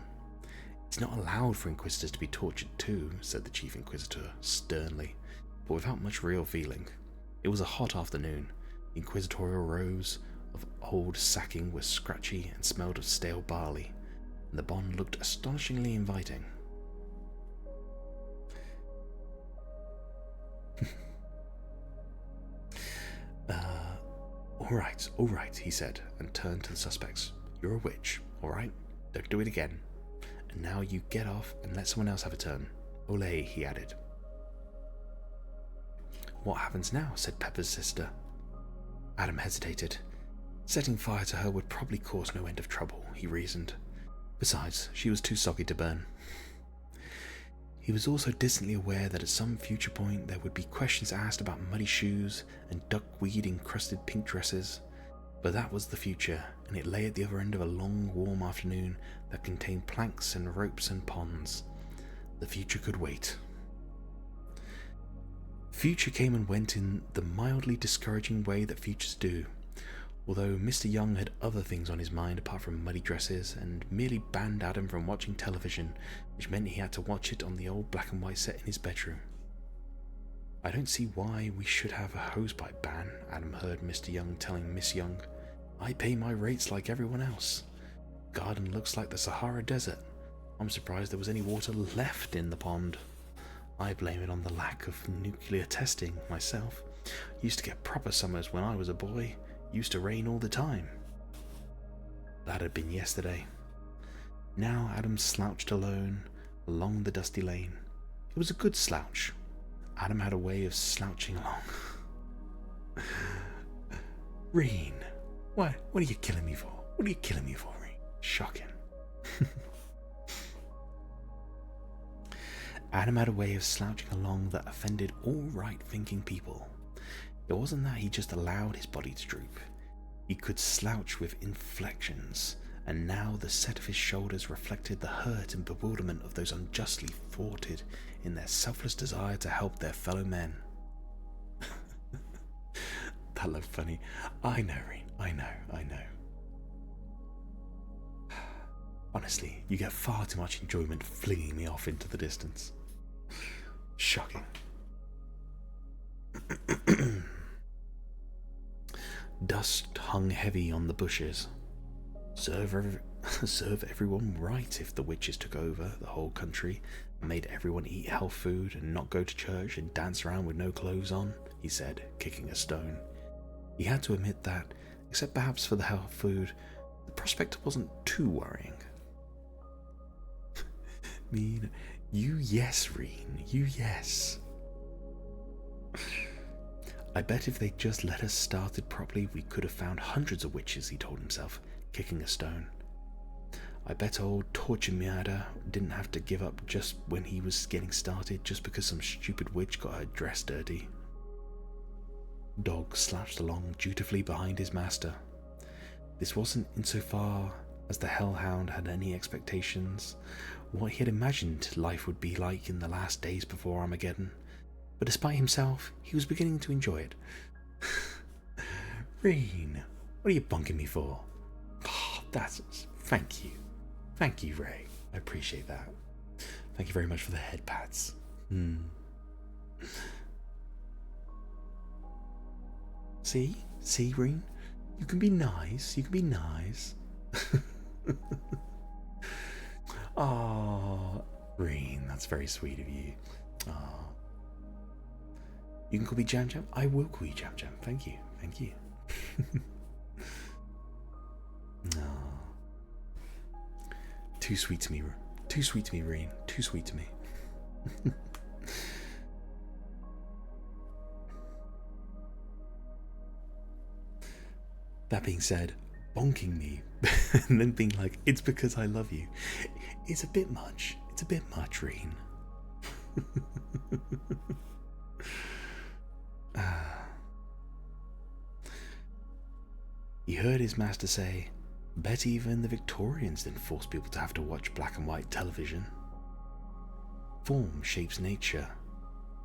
"It's not allowed for Inquisitors to be tortured too," said the Chief Inquisitor sternly, but without much real feeling. It was a hot afternoon. The inquisitorial robes of old sacking were scratchy and smelled of stale barley, and the bond looked astonishingly inviting. All right, he said, and turned to the suspects. "You're a witch, all right? Don't do it again. And now you get off and let someone else have a turn. Olé," he added. "What happens now?" said Pepper's sister. Adam hesitated. Setting fire to her would probably cause no end of trouble, he reasoned. Besides, she was too soggy to burn. He was also distantly aware that at some future point there would be questions asked about muddy shoes and duckweed-encrusted pink dresses, but that was the future, and it lay at the other end of a long, warm afternoon that contained planks and ropes and ponds. The future could wait. Future came and went in the mildly discouraging way that futures do, although Mr. Young had other things on his mind apart from muddy dresses, and merely banned Adam from watching television, which meant he had to watch it on the old black and white set in his bedroom. "I don't see why we should have a hosepipe ban," Adam heard Mr. Young telling Miss Young. "I pay my rates like everyone else. Garden looks like the Sahara Desert. I'm surprised there was any water left in the pond. I blame it on the lack of nuclear testing myself. Used to get proper summers when I was a boy. used to rain all the time. That had been yesterday. Now Adam slouched alone along the dusty lane. It was a good slouch. Adam had a way of slouching along. Reen, what are you killing me for? What are you killing me for, Reen? Shocking. Adam had a way of slouching along that offended all right-thinking people. It wasn't that he just allowed his body to droop. He could slouch with inflections, and now the set of his shoulders reflected the hurt and bewilderment of those unjustly thwarted in their selfless desire to help their fellow men. That looked funny. I know, Reen. I know. Honestly, you get far too much enjoyment flinging me off into the distance. Shocking. Dust hung heavy on the bushes. Serve everyone right if the witches took over the whole country and made everyone eat health food and not go to church and dance around with no clothes on, he said, kicking a stone. He had to admit that, except perhaps for the health food, the prospect wasn't too worrying. You yes, Reen, you yes. I bet if they'd just let us started properly, we could have found hundreds of witches, he told himself, kicking a stone. I bet old Torchimiada didn't have to give up just when he was getting started, just because some stupid witch got her dress dirty. Dog slouched along dutifully behind his master. This wasn't insofar as the hellhound had any expectations, what he had imagined life would be like in the last days before Armageddon, but despite himself, he was beginning to enjoy it. Reen, what are you bunking me for? Oh, thank you. Thank you, Ray. I appreciate that. Thank you very much for the head pats. See, Reen? You can be nice. Oh, Reen, that's very sweet of you. Oh. You can call me Jam Jam? I will call you Jam Jam. Thank you. No. Too sweet to me, Reen. Too sweet to me. That being said, bonking me and then being like, it's because I love you. It's a bit much, Reen. He heard his master say, bet even the Victorians didn't force people to have to watch black and white television. Form shapes nature.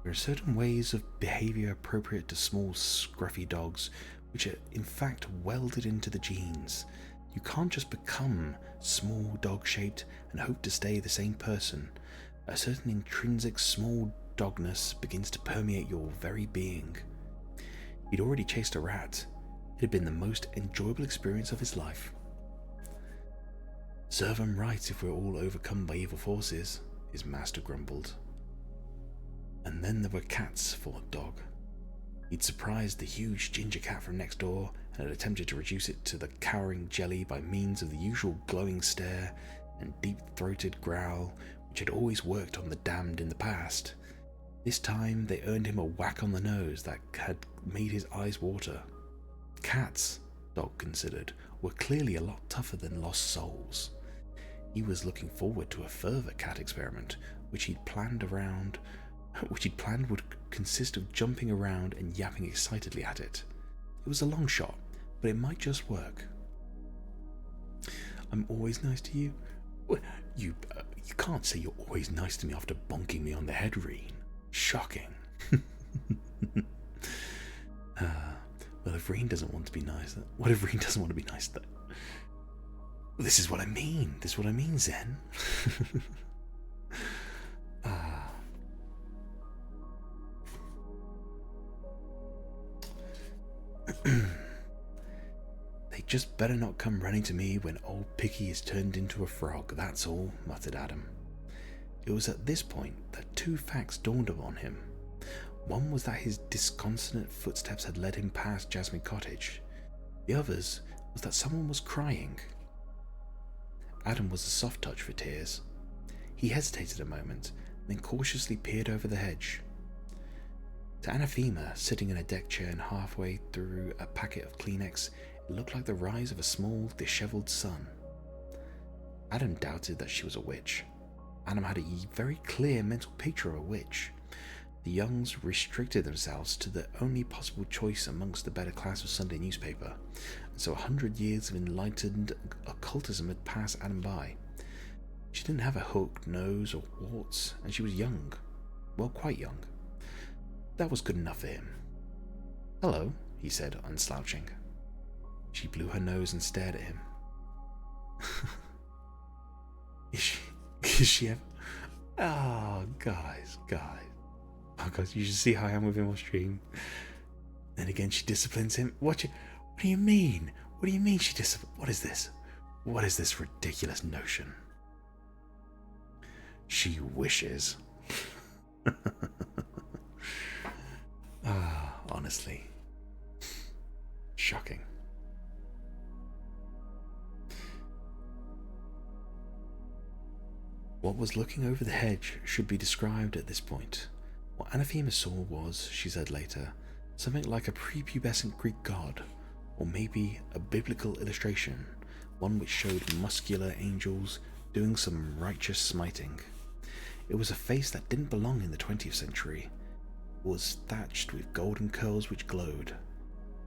There are certain ways of behavior appropriate to small, scruffy dogs, which are in fact welded into the genes. You can't just become small dog-shaped and hope to stay the same person. A certain intrinsic small dogness begins to permeate your very being. He'd already chased a rat. It had been the most enjoyable experience of his life. Serve 'em right if we're all overcome by evil forces, his master grumbled. And then there were cats, thought Dog. He'd surprised the huge ginger cat from next door and had attempted to reduce it to the cowering jelly by means of the usual glowing stare and deep-throated growl which had always worked on the damned in the past. This time they earned him a whack on the nose that had made his eyes water. Cats, Dog considered, were clearly a lot tougher than lost souls. He was looking forward to a further cat experiment, which he'd planned would consist of jumping around and yapping excitedly at it. It was a long shot, but it might just work. I'm always nice to you? You can't say you're always nice to me after bonking me on the head, Reen. Shocking. Well, if Reen doesn't want to be nice, what if Reen doesn't want to be nice? This is what I mean. Zen. They just better not come running to me when old Picky is turned into a frog, that's all, muttered Adam. It was at this point that two facts dawned upon him. One was that his disconsolate footsteps had led him past Jasmine Cottage. The others was that someone was crying. Adam was a soft touch for tears. He hesitated a moment, then cautiously peered over the hedge. To Anathema, sitting in a deck chair and halfway through a packet of Kleenex, it looked like the rise of a small, dishevelled sun. Adam doubted that she was a witch. Adam had a very clear mental picture of a witch. The Youngs restricted themselves to the only possible choice amongst the better class of Sunday newspaper, and so 100 years of enlightened occultism had passed Adam by. She didn't have a hooked nose or warts, and she was young. Well, quite young. That was good enough for him. "Hello," he said, unslouching. She blew her nose and stared at him. Is she ever... Oh, guys. Oh, God, you should see how I am with him on stream. Then again, she disciplines him. What do you mean? What do you mean she disciplines... What is this? What is this ridiculous notion? She wishes. Honestly. Shocking. What was looking over the hedge should be described at this point. What Anathema saw was, she said later, something like a prepubescent Greek god, or maybe a biblical illustration, one which showed muscular angels doing some righteous smiting. It was a face that didn't belong in the 20th century. It was thatched with golden curls which glowed.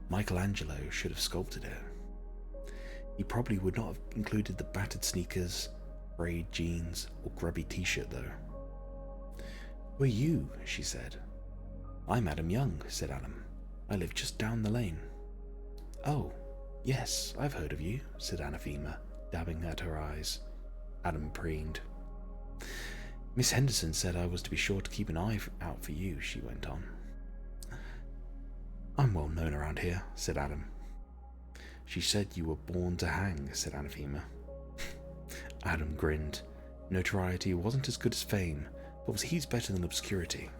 Michelangelo should have sculpted it. He probably would not have included the battered sneakers, frayed jeans, or grubby t-shirt though. "Who are you?" she said. "I'm Adam Young," said Adam. "I live just down the lane." "Oh, yes, I've heard of you," said Anathema, dabbing at her eyes. Adam preened. "Miss Henderson said I was to be sure to keep an eye out for you," she went on. "I'm well known around here," said Adam. "She said you were born to hang," said Anathema. Adam grinned. Notoriety wasn't as good as fame, but was heaps better than obscurity.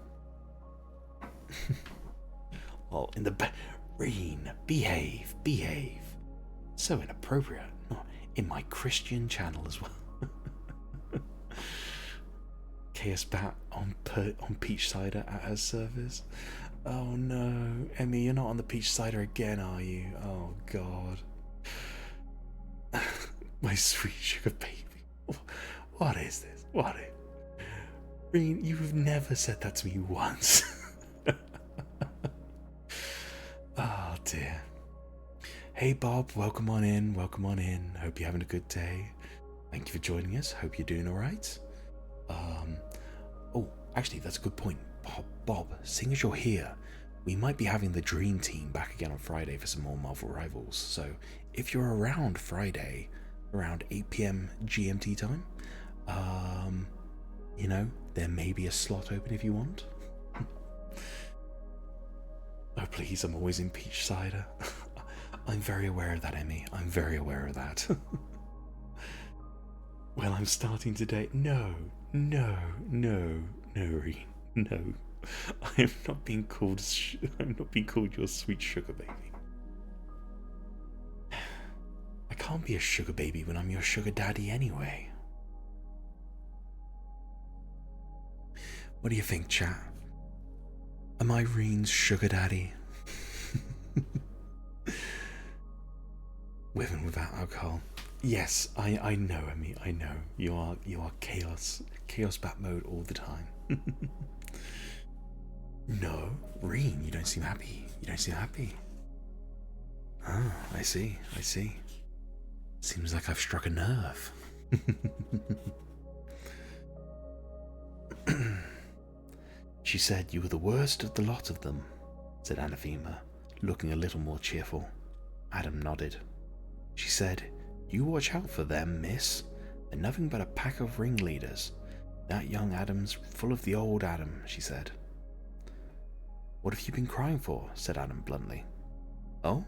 "Well, in the Reen, behave. So inappropriate. Not in my Christian channel as well." Chaos Bat on peach cider at her service. Oh no, Emmy, you're not on the peach cider again, are you? Oh God. My sweet sugar baby. What is this? What is... Reen, you've never said that to me once. Oh dear. Hey Bob, welcome on in. Hope you're having a good day. Thank you for joining us. Hope you're doing alright. Oh, actually, that's a good point. Bob, seeing as you're here, we might be having the Dream Team back again on Friday for some more Marvel Rivals. So if you're around Friday, around 8 PM GMT time, you know, there may be a slot open if you want. Oh please, I'm always in peach cider. I'm very aware of that, Emmy. I'm very aware of that. Well, I'm starting today. No, Reen, no. I am not being called. I'm not being called your sweet sugar baby. I can't be a sugar baby when I'm your sugar daddy anyway. What do you think, chat? Am I Reen's sugar daddy? With and without alcohol. Yes, I know, Emmy, I know. You are chaos bat mode all the time. No, Reen, you don't seem happy. Ah, I see. Seems like I've struck a nerve. She said you were the worst of the lot of them, said Anathema, looking a little more cheerful. Adam nodded. She said, "You watch out for them, miss. They're nothing but a pack of ringleaders. That young Adam's full of the old Adam," she said. "What have you been crying for?" said Adam bluntly. Oh,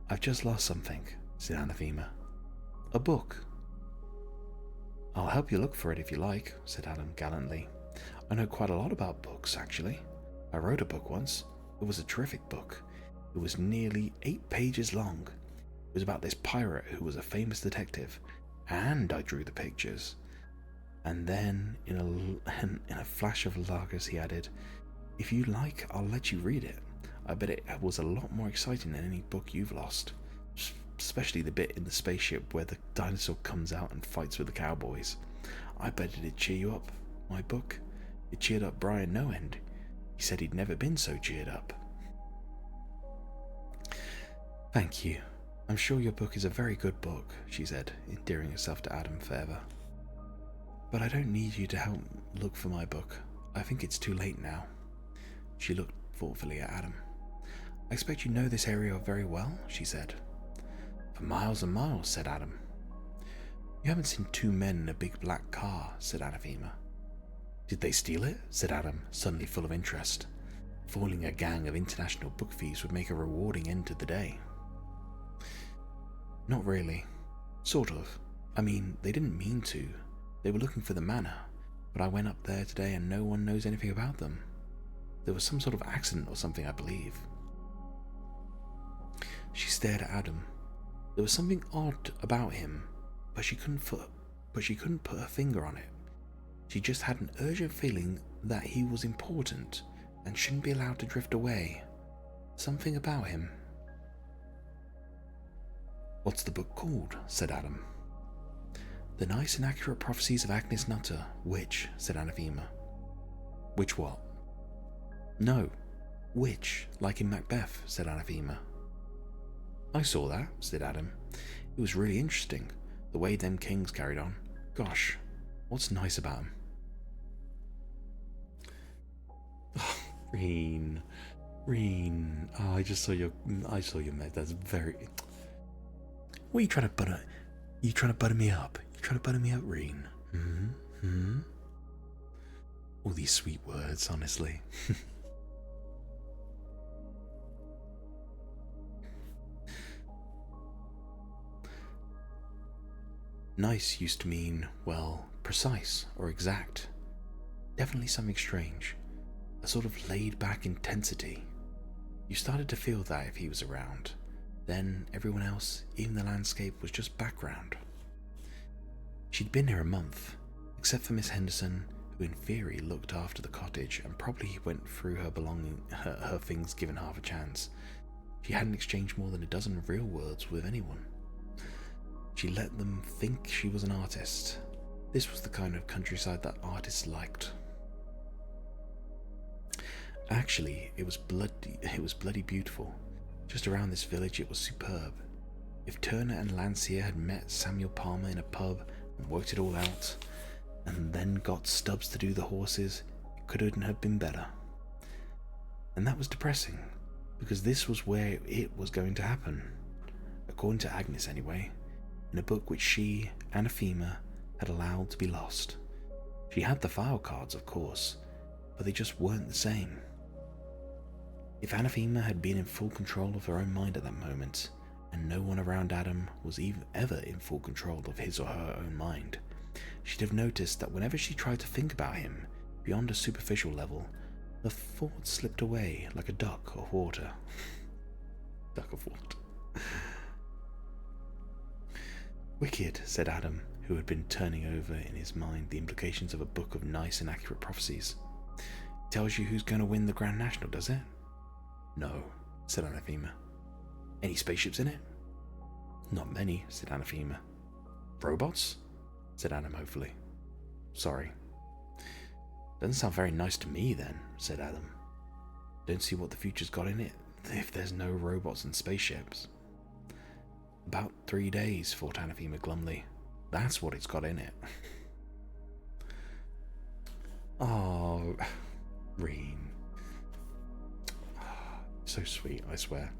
I've just lost something," said Anathema. "A book." "I'll help you look for it if you like," said Adam gallantly. "I know quite a lot about books, actually. I wrote a book once. It was a terrific book. It was nearly 8 pages long. It was about this pirate who was a famous detective, and I drew the pictures. And then, in a flash of Largus, he added, "If you like, I'll let you read it. I bet it was a lot more exciting than any book you've lost. Especially the bit in the spaceship where the dinosaur comes out and fights with the cowboys. I bet it'd cheer you up, my book. It cheered up Brian no end. He said he'd never been so cheered up." "Thank you. I'm sure your book is a very good book," she said, endearing herself to Adam forever. "But I don't need you to help look for my book. I think it's too late now." She looked thoughtfully at Adam. "I expect you know this area very well," she said. "For miles and miles," said Adam. "You haven't seen 2 men in a big black car," said Anathema. "Did they steal it?" said Adam, suddenly full of interest. Foiling a gang of international book thieves would make a rewarding end to the day. "Not really. Sort of. I mean, they didn't mean to. They were looking for the manor, but I went up there today and no one knows anything about them. There was some sort of accident or something, I believe." She stared at Adam. There was something odd about him, but she couldn't put her finger on it. She just had an urgent feeling that he was important and shouldn't be allowed to drift away. Something about him. "What's the book called?" said Adam. "The Nice and Accurate Prophecies of Agnes Nutter, Witch," said Anathema. "Witch what?" "No, witch, like in Macbeth," said Anathema. "I saw that," said Adam. "It was really interesting, the way them kings carried on. Gosh, what's nice about them?" Oh, Reen. Oh, I saw your mate. That's very... What are you trying to butter? You trying to butter me up? You trying to butter me up, Reen? All these sweet words, honestly. Nice used to mean, well, precise or exact. Definitely something strange. A sort of laid-back intensity. You started to feel that if he was around. Then everyone else, even the landscape, was just background. She'd been here a month, except for Miss Henderson, who in theory looked after the cottage and probably went through her things given half a chance. She hadn't exchanged more than a dozen real words with anyone. She let them think she was an artist. This was the kind of countryside that artists liked. Actually, it was bloody beautiful. Just around this village it was superb. If Turner and Lancier had met Samuel Palmer in a pub and worked it all out, and then got Stubbs to do the horses, it couldn't have been better. And that was depressing, because this was where it was going to happen. According to Agnes anyway, in a book which she, Anathema, had allowed to be lost. She had the file cards, of course, but they just weren't the same. If Anathema had been in full control of her own mind at that moment, and no one around Adam was ever in full control of his or her own mind, she'd have noticed that whenever she tried to think about him beyond a superficial level, the thoughts slipped away like a duck of water. Duck of water. "Wicked," said Adam, who had been turning over in his mind the implications of a book of nice and accurate prophecies. "It tells you who's going to win the Grand National, does it?" "No," said Anathema. "Any spaceships in it?" "Not many," said Anathema. "Robots?" said Adam hopefully. "Sorry." "Doesn't sound very nice to me then," said Adam. "Don't see what the future's got in it if there's no robots and spaceships." "About 3 days," thought Anathema glumly. "That's what it's got in it." Oh, Reen. So sweet, I swear.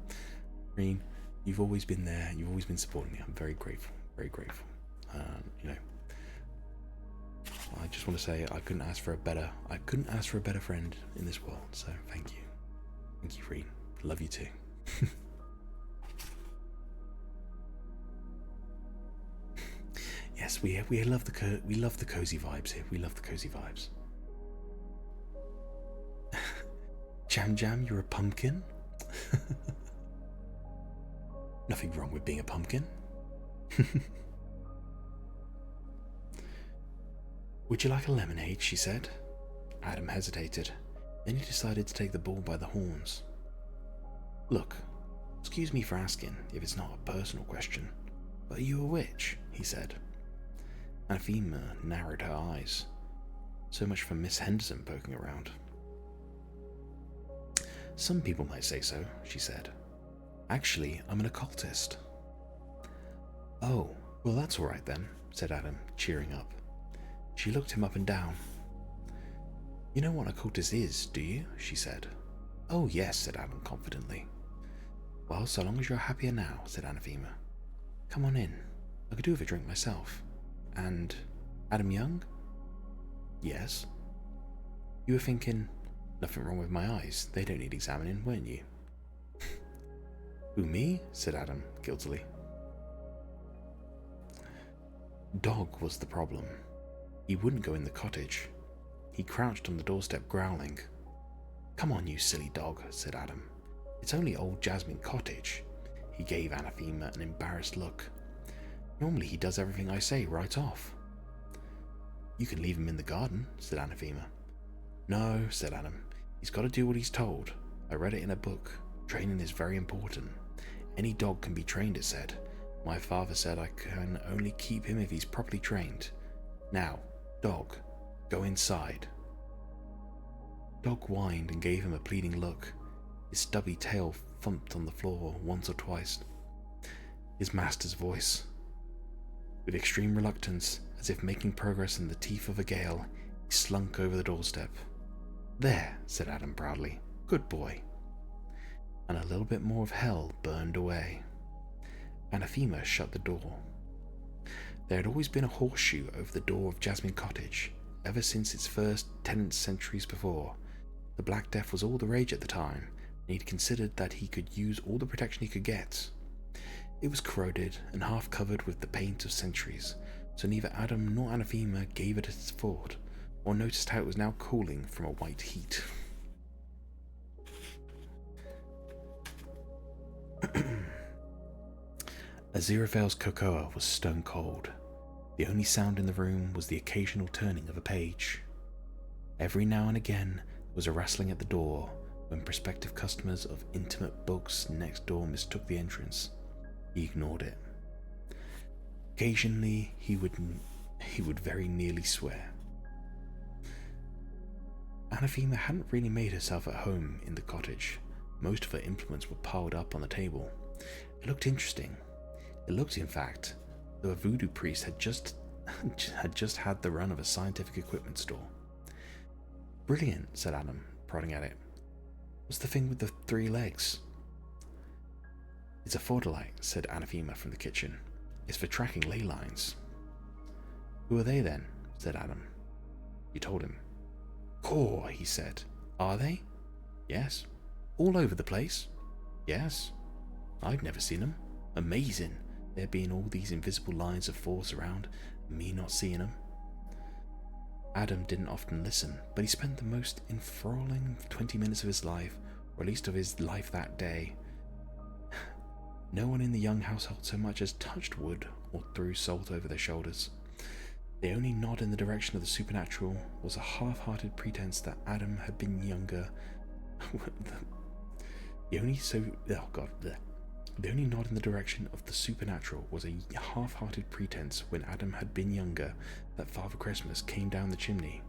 Reen, you've always been there. You've always been supporting me. I'm very grateful. Very grateful. I just want to say I couldn't ask for a better friend in this world. So thank you. Thank you, Reen. Love you too. Yes, we love the cozy vibes here. We love the cozy vibes. Jam Jam, you're a pumpkin? Nothing wrong with being a pumpkin. Would you like a lemonade? She said. Adam hesitated. Then he decided to take the bull by the horns. Look, excuse me for asking if it's not a personal question, but are you a witch? He said. Anathema narrowed her eyes. So much for Miss Henderson poking around. Some people might say so, she said. Actually, I'm an occultist. Oh, well that's all right then, said Adam, cheering up. She looked him up and down. You know what an occultist is, do you? She said. Oh yes, said Adam confidently. Well, so long as you're happier now, said Anathema. Come on in. I could do with a drink myself. And Adam Young? Yes. You were thinking, nothing wrong with my eyes. They don't need examining, weren't you? Who, me? Said Adam, guiltily. Dog was the problem. He wouldn't go in the cottage. He crouched on the doorstep growling. Come on, you silly dog, said Adam. It's only old Jasmine Cottage. He gave Anathema an embarrassed look. Normally he does everything I say right off. You can leave him in the garden, said Anathema. No, said Adam. He's got to do what he's told. I read it in a book. Training is very important. Any dog can be trained, it said. My father said I can only keep him if he's properly trained. Now, dog, go inside. Dog whined and gave him a pleading look. His stubby tail thumped on the floor once or twice. His master's voice. With extreme reluctance, as if making progress in the teeth of a gale, he slunk over the doorstep. There, said Adam proudly. Good boy. And a little bit more of hell burned away. Anathema shut the door. There had always been a horseshoe over the door of Jasmine Cottage, ever since its first tenants centuries before. The Black Death was all the rage at the time, and he'd considered that he could use all the protection he could get. It was corroded and half covered with the paint of centuries, so neither Adam nor Anathema gave it a thought, or noticed how it was now cooling from a white heat. Aziraphale's cocoa was stone cold. The only sound in the room was the occasional turning of a page. Every now and again there was a rustling at the door when prospective customers of intimate books next door mistook the entrance. He ignored it. Occasionally he would very nearly swear. Anathema hadn't really made herself at home in the cottage. Most of her implements were piled up on the table. It looked interesting. It looked, in fact, though a voodoo priest had just had the run of a scientific equipment store. Brilliant, said Adam, prodding at it. What's the thing with the 3 legs? It's a theodolite, said Anathema from the kitchen. It's for tracking ley lines. Who are they then? Said Adam. You told him. Core, he said. Are they? Yes. All over the place? Yes. I've never seen them. Amazing. There being all these invisible lines of force around, and me not seeing them. Adam didn't often listen, but he spent the most enthralling 20 minutes of his life, or at least of his life that day. No one in the Young household so much as touched wood or threw salt over their shoulders. The only nod in the direction of the supernatural was a half-hearted pretense that Adam had been younger. The only nod in the direction of the supernatural was a half-hearted pretense when Adam had been younger that Father Christmas came down the chimney.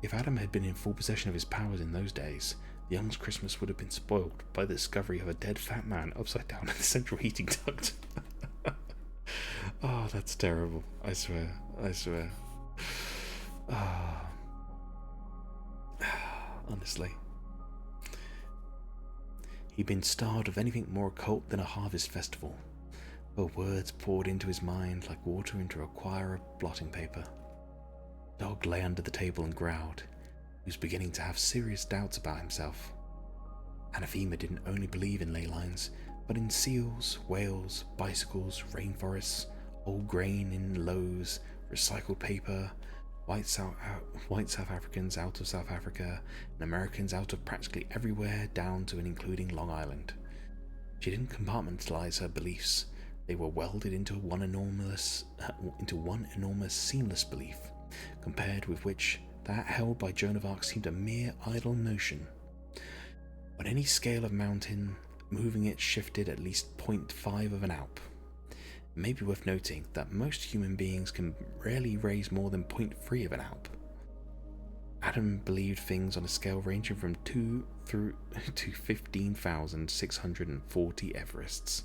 If Adam had been in full possession of his powers in those days, the Young's Christmas would have been spoiled by the discovery of a dead fat man upside down in the central heating duct. Oh, that's terrible. I swear. Honestly. He'd been starved of anything more occult than a harvest festival. But words poured into his mind like water into a quire of blotting paper. Dog lay under the table and growled. He was beginning to have serious doubts about himself. Anathema didn't only believe in ley lines, but in seals, whales, bicycles, rainforests, old grain in loaves, recycled paper, white South Africans out of South Africa, and Americans out of practically everywhere down to and including Long Island. She didn't compartmentalize her beliefs. They were welded into one enormous seamless belief, compared with which that held by Joan of Arc seemed a mere idle notion. On any scale of mountain, moving it shifted at least 0.5 of an alp. It may be worth noting that most human beings can rarely raise more than 0.3 of an alp. Adam believed things on a scale ranging from 2 through to 15,640 Everests.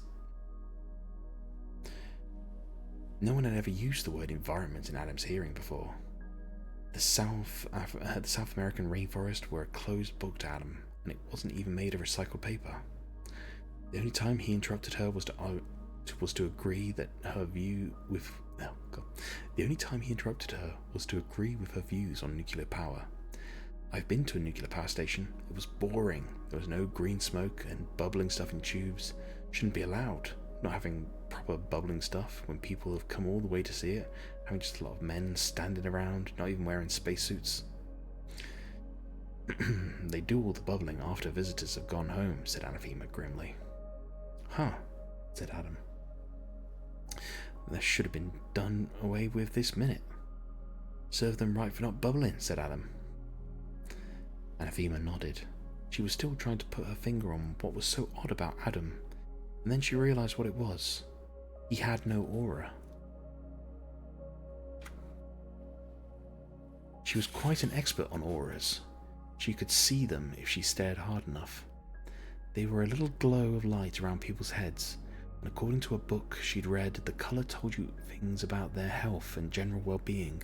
No one had ever used the word environment in Adam's hearing before. The South American rainforest were a closed book to Adam, and it wasn't even made of recycled paper. The only time he interrupted her was to agree with her views on nuclear power. I've been to a nuclear power station. It was boring. There was no green smoke and bubbling stuff in tubes. Shouldn't be allowed. Not having proper bubbling stuff when people have come all the way to see it, having just a lot of men standing around, not even wearing spacesuits. They do all the bubbling after visitors have gone home, said Anathema grimly. Huh, said Adam. That should have been done away with this minute. Serve them right for not bubbling, said Adam. Anathema nodded. She was still trying to put her finger on what was so odd about Adam, and then she realized what it was. He had no aura. She was quite an expert on auras. She could see them if she stared hard enough. They were a little glow of light around people's heads, and according to a book she'd read, the colour told you things about their health and general well-being.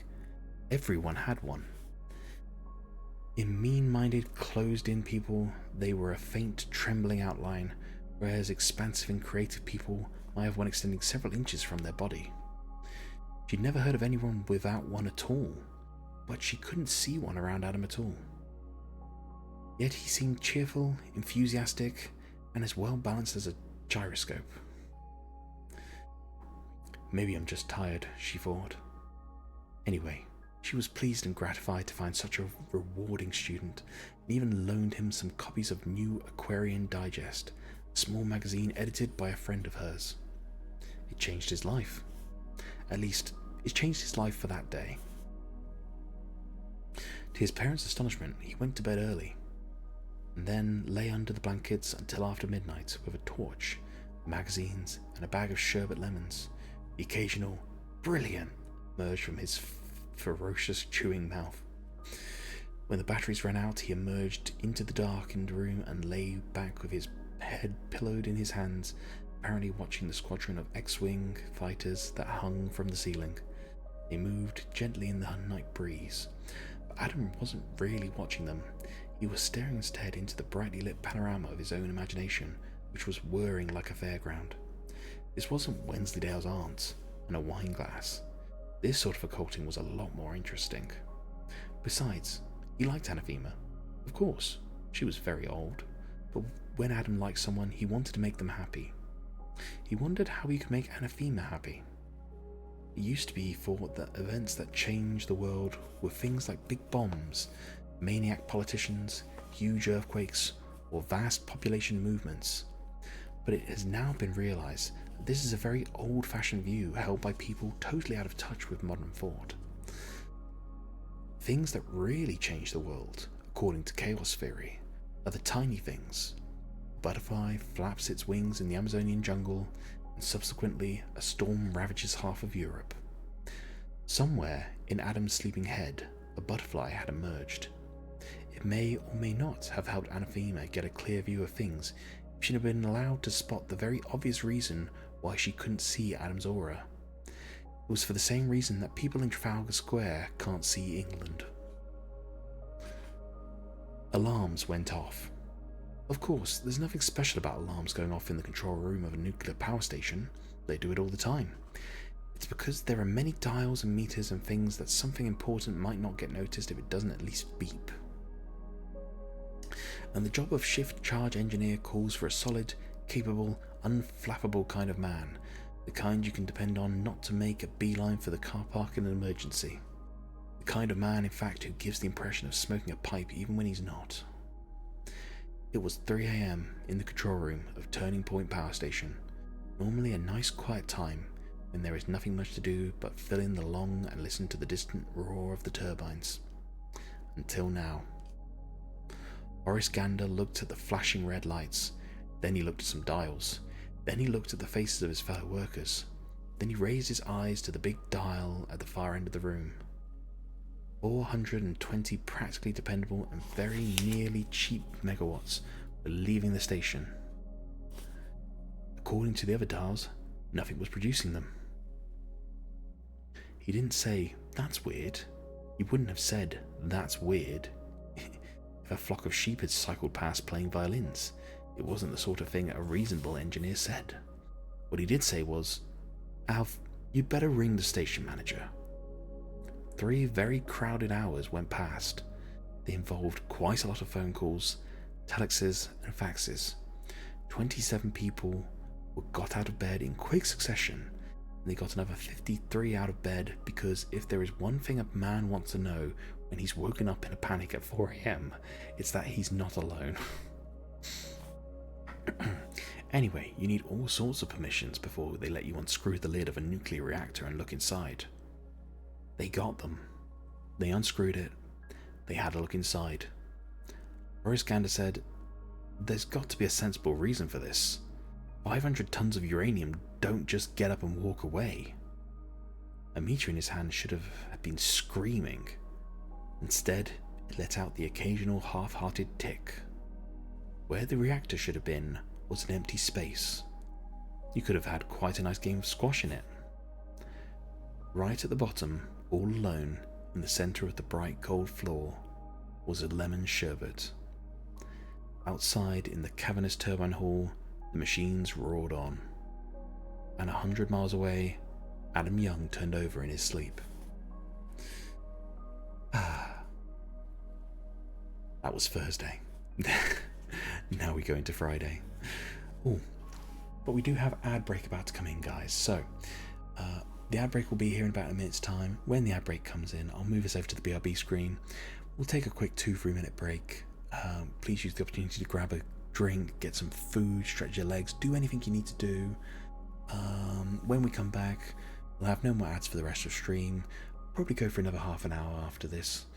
Everyone had one. In mean-minded, closed-in people, they were a faint, trembling outline, whereas expansive and creative people might have one extending several inches from their body. She'd never heard of anyone without one at all, but she couldn't see one around Adam at all. Yet he seemed cheerful, enthusiastic, and as well balanced as a gyroscope. Maybe I'm just tired, she thought. Anyway, she was pleased and gratified to find such a rewarding student, and even loaned him some copies of New Aquarian Digest, a small magazine edited by a friend of hers. It changed his life. At least, it changed his life for that day. To his parents' astonishment, he went to bed early, and then lay under the blankets until after midnight with a torch, magazines, and a bag of sherbet lemons. The occasional "brilliant" emerged from his ferocious chewing mouth. When the batteries ran out, he emerged into the darkened room and lay back with his head pillowed in his hands, apparently watching the squadron of X-Wing fighters that hung from the ceiling. They moved gently in the night breeze, but Adam wasn't really watching them. He was staring instead into the brightly lit panorama of his own imagination, which was whirring like a fairground. This wasn't Wensleydale's aunt and a wine glass. This sort of occulting was a lot more interesting. Besides, he liked Anathema. Of course, she was very old, but when Adam liked someone, he wanted to make them happy. He wondered how he could make Anathema happy. It used to be thought that events that changed the world were things like big bombs, maniac politicians, huge earthquakes, or vast population movements. But it has now been realized that this is a very old-fashioned view held by people totally out of touch with modern thought. Things that really change the world, according to chaos theory, are the tiny things. A butterfly flaps its wings in the Amazonian jungle, and subsequently a storm ravages half of Europe. Somewhere in Adam's sleeping head, a butterfly had emerged. It may or may not have helped Anathema get a clear view of things if she had been allowed to spot the very obvious reason why she couldn't see Adam's aura. It was for the same reason that people in Trafalgar Square can't see England. Alarms went off. Of course, there's nothing special about alarms going off in the control room of a nuclear power station. They do it all the time. It's because there are many dials and meters and things that something important might not get noticed if it doesn't at least beep. And the job of shift charge engineer calls for a solid, capable, unflappable kind of man, the kind you can depend on not to make a beeline for the car park in an emergency. The kind of man, in fact, who gives the impression of smoking a pipe even when he's not. It was 3 a.m. in the control room of Turning Point Power Station. Normally a nice quiet time when there is nothing much to do but fill in the long and listen to the distant roar of the turbines. Until now. Horace Gander looked at the flashing red lights. Then he looked at some dials. Then he looked at the faces of his fellow workers. Then he raised his eyes to the big dial at the far end of the room. 420 practically dependable and very nearly cheap megawatts were leaving the station. According to the other dials, nothing was producing them. He didn't say, "That's weird." He wouldn't have said, "That's weird," if a flock of sheep had cycled past playing violins. It wasn't the sort of thing a reasonable engineer said. What he did say was, "Alf, you'd better ring the station manager." 3 very crowded hours went past. They involved quite a lot of phone calls, telexes and faxes. 27 people were got out of bed in quick succession, and they got another 53 out of bed because if there is one thing a man wants to know when he's woken up in a panic at 4 a.m, it's that he's not alone. Anyway, you need all sorts of permissions before they let you unscrew the lid of a nuclear reactor and look inside. They got them. They unscrewed it. They had a look inside. Horace Gander said, "There's got to be a sensible reason for this. 500 tons of uranium don't just get up and walk away." A meter in his hand should have been screaming. Instead, it let out the occasional half-hearted tick. Where the reactor should have been was an empty space. You could have had quite a nice game of squash in it. Right at the bottom, all alone, in the centre of the bright cold floor, was a lemon sherbet. Outside, in the cavernous turbine hall, the machines roared on. And 100 miles away, Adam Young turned over in his sleep. That was Thursday. Now we go into Friday. Oh, but we do have ad break about to come in, guys. So, the ad break will be here in about a minute's time. When the ad break comes in, I'll move us over to the BRB screen. We'll take a quick 2-3 minute break. Please use the opportunity to grab a drink, get some food, stretch your legs, do anything you need to do. When we come back, we'll have no more ads for the rest of the stream. Probably go for another half an hour after this.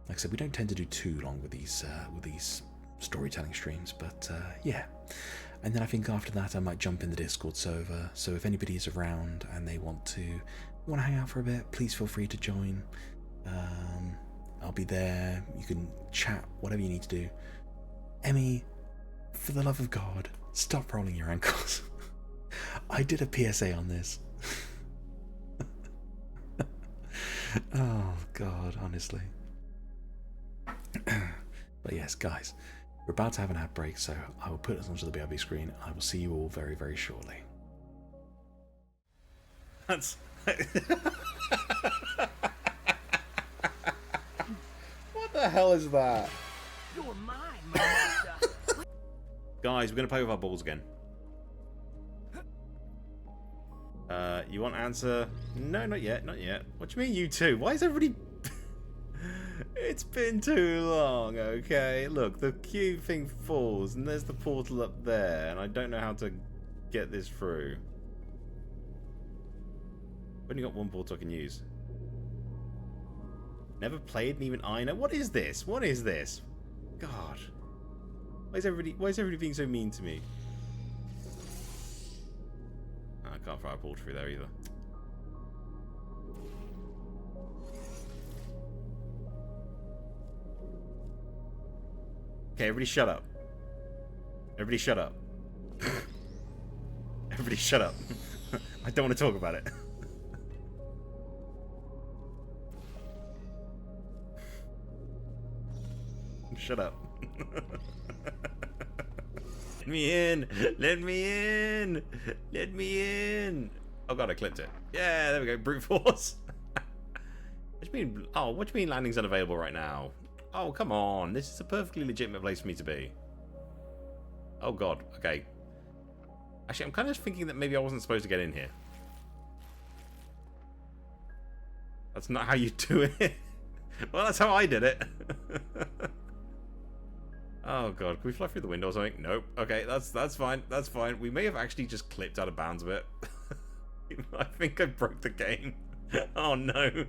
Like I said, we don't tend to do too long with these storytelling streams, but yeah. And then I think after that I might jump in the Discord server, so if anybody is around and they want to hang out for a bit, please feel free to join. I'll be there. You can chat, whatever you need to do. Emmy, for the love of God, stop rolling your ankles. I did a PSA on this. Oh God, honestly. But yes, guys, we're about to have an ad break, so I will put us onto the BRB screen. I will see you all very, very shortly. That's... What the hell is that? You're mine, my master. Guys, we're going to play with our balls again. You want answer? No, not yet, not yet. What do you mean you two? Why is everybody... It's been too long, okay? Look, the cube thing falls, and there's the portal up there, and I don't know how to get this through. I've only got one portal I can use. Never played, and even I know. What is this? What is this? God. Why is everybody being so mean to me? I can't fire a portal through there either. Okay, everybody shut up. Everybody shut up. Everybody shut up. I don't want to talk about it. Shut up. Let me in. Let me in. Let me in. Oh god, I clipped it. Yeah, there we go. Brute force. What do you mean? Oh, what do you mean landing's unavailable right now? Oh, come on. This is a perfectly legitimate place for me to be. Oh, God. Okay. Actually, I'm kind of thinking that maybe I wasn't supposed to get in here. That's not how you do it. Well, that's how I did it. Oh god, can we fly through the window or something? Nope. Okay, that's fine. That's fine. We may have actually just clipped out of bounds a bit. I think I broke the game. Oh no.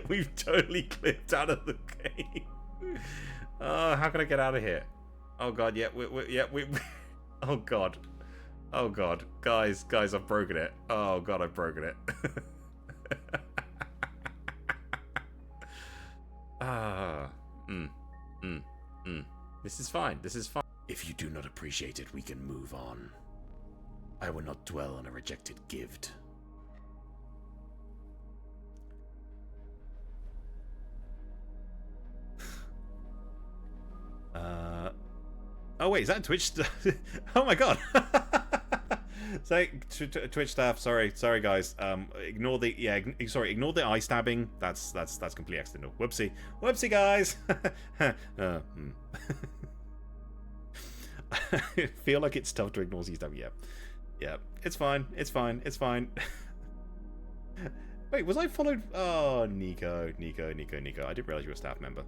We've totally clipped out of the game. Oh, how can I get out of here? Oh god, yeah, we oh god. Oh god. Guys, I've broken it. Oh god, I've broken it. This is fine. This is fine. If you do not appreciate it, we can move on. I will not dwell on a rejected gift. Oh wait, is that Twitch? Oh my god. So Twitch staff, sorry guys. Ignore the ignore the eye stabbing. That's completely accidental. Whoopsie guys. I feel like it's tough to ignore the stabbing. Yeah, it's fine. Wait, was I followed? Oh, Nico. I didn't realize you were a staff member.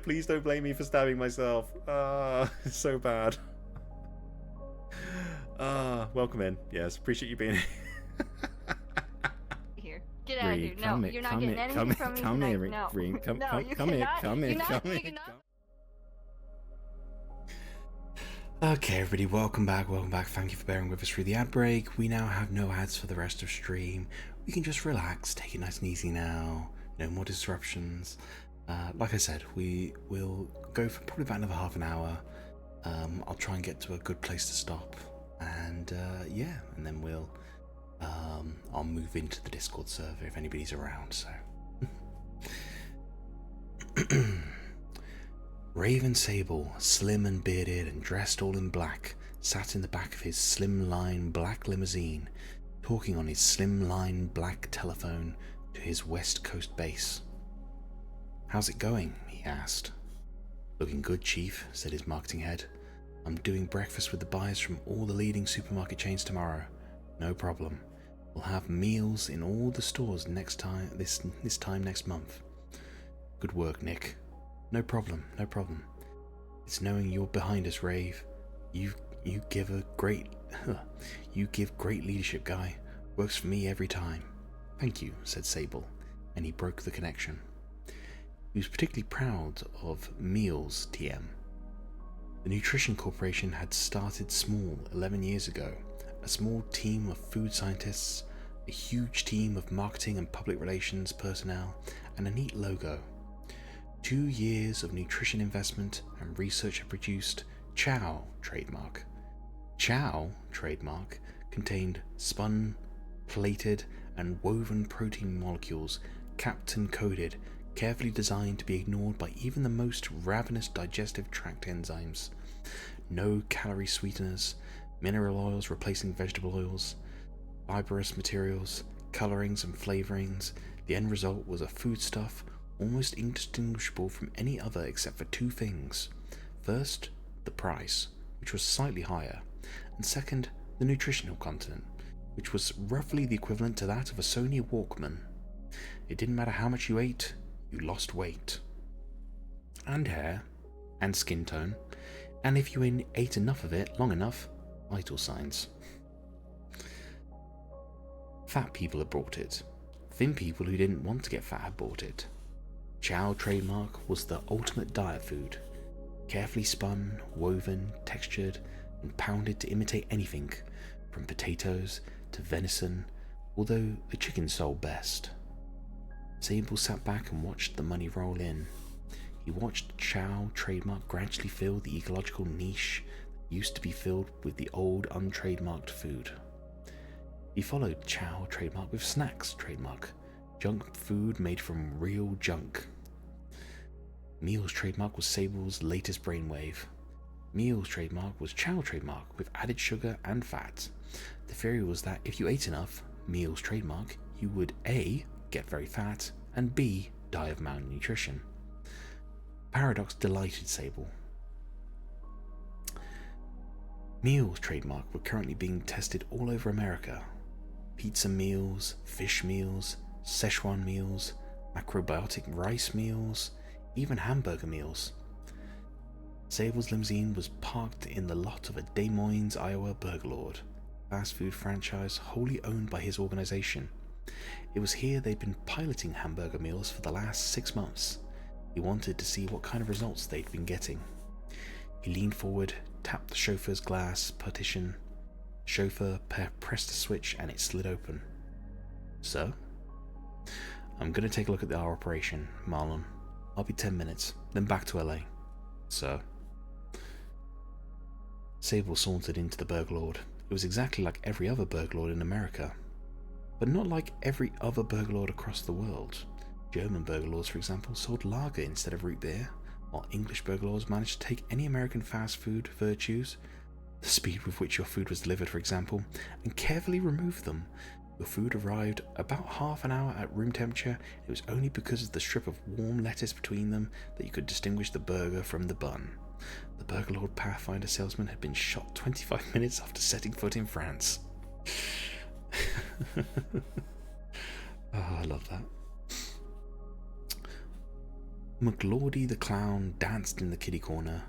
Please don't blame me for stabbing myself. It's so bad. Welcome in. Yes, appreciate you being here. Get out of here. No, you're not getting anything from me tonight. No. Come here. Okay, everybody, welcome back. Thank you for bearing with us through the ad break. We now have no ads for the rest of stream. We can just relax, take it nice and easy now. No more disruptions. Like I said, we will go for probably about another half an hour. I'll try and get to a good place to stop, and yeah, and then I'll move into the Discord server if anybody's around. So. Raven Sable, slim and bearded and dressed all in black, sat in the back of his slimline black limousine, talking on his slimline black telephone to his West Coast base. "How's it going?" he asked. "Looking good, Chief," said his marketing head. "I'm doing breakfast with the buyers from all the leading supermarket chains tomorrow. No problem. We'll have meals in all the stores this time next month." "Good work, Nick." No problem. It's knowing you're behind us, Rave. You give great leadership, guy. Works for me every time." "Thank you," said Sable, and he broke the connection. He was particularly proud of Meals TM. The Nutrition Corporation had started small 11 years ago. A small team of food scientists, a huge team of marketing and public relations personnel, and a neat logo. 2 years of nutrition investment and research had produced Chow trademark. Chow trademark contained spun, plated, and woven protein molecules capped and coded, carefully designed to be ignored by even the most ravenous digestive tract enzymes. No calorie sweeteners, mineral oils replacing vegetable oils, fibrous materials, colorings and flavorings. The end result was a foodstuff almost indistinguishable from any other except for 2 things. First, the price, which was slightly higher, and second, the nutritional content, which was roughly the equivalent to that of a Sony Walkman. It didn't matter how much you ate, you lost weight. And hair, and skin tone, and if you ate enough of it long enough, vital signs. Fat people had bought it. Thin people who didn't want to get fat had bought it. Chow trademark was the ultimate diet food. Carefully spun, woven, textured, and pounded to imitate anything, from potatoes to venison, although the chicken sold best. Sable sat back and watched the money roll in. He watched Chow trademark gradually fill the ecological niche that used to be filled with the old untrademarked food. He followed Chow trademark with Snacks trademark, junk food made from real junk. Meals trademark was Sable's latest brainwave. Meals trademark was Chow trademark with added sugar and fat. The theory was that if you ate enough Meals trademark, you would A. get very fat, and B. die of malnutrition. Paradox delighted Sable. Meals trademark were currently being tested all over America. Pizza meals, fish meals, Szechuan meals, macrobiotic rice meals, even hamburger meals. Sable's limousine was parked in the lot of a Des Moines, Iowa Burger Lord, fast food franchise wholly owned by his organization. It was here they'd been piloting hamburger meals for the last 6 months. He wanted to see what kind of results they'd been getting. He leaned forward, tapped the chauffeur's glass partition. The chauffeur pressed a switch and it slid open. "So? I'm going to take a look at our operation, Marlon. I'll be 10 minutes, then back to LA. So?" Sable sauntered into the Burger Lord. It was exactly like every other Burger Lord in America, but not like every other Burger Lord across the world. German Burger Lords, for example, sold lager instead of root beer, while English Burger Lords managed to take any American fast food virtues, the speed with which your food was delivered, for example, and carefully remove them. Your food arrived about half an hour at room temperature. It was only because of the strip of warm lettuce between them that you could distinguish the burger from the bun. The Burger Lord Pathfinder salesman had been shot 25 minutes after setting foot in France. Oh, I love that. McLordy the clown danced in the kiddie corner.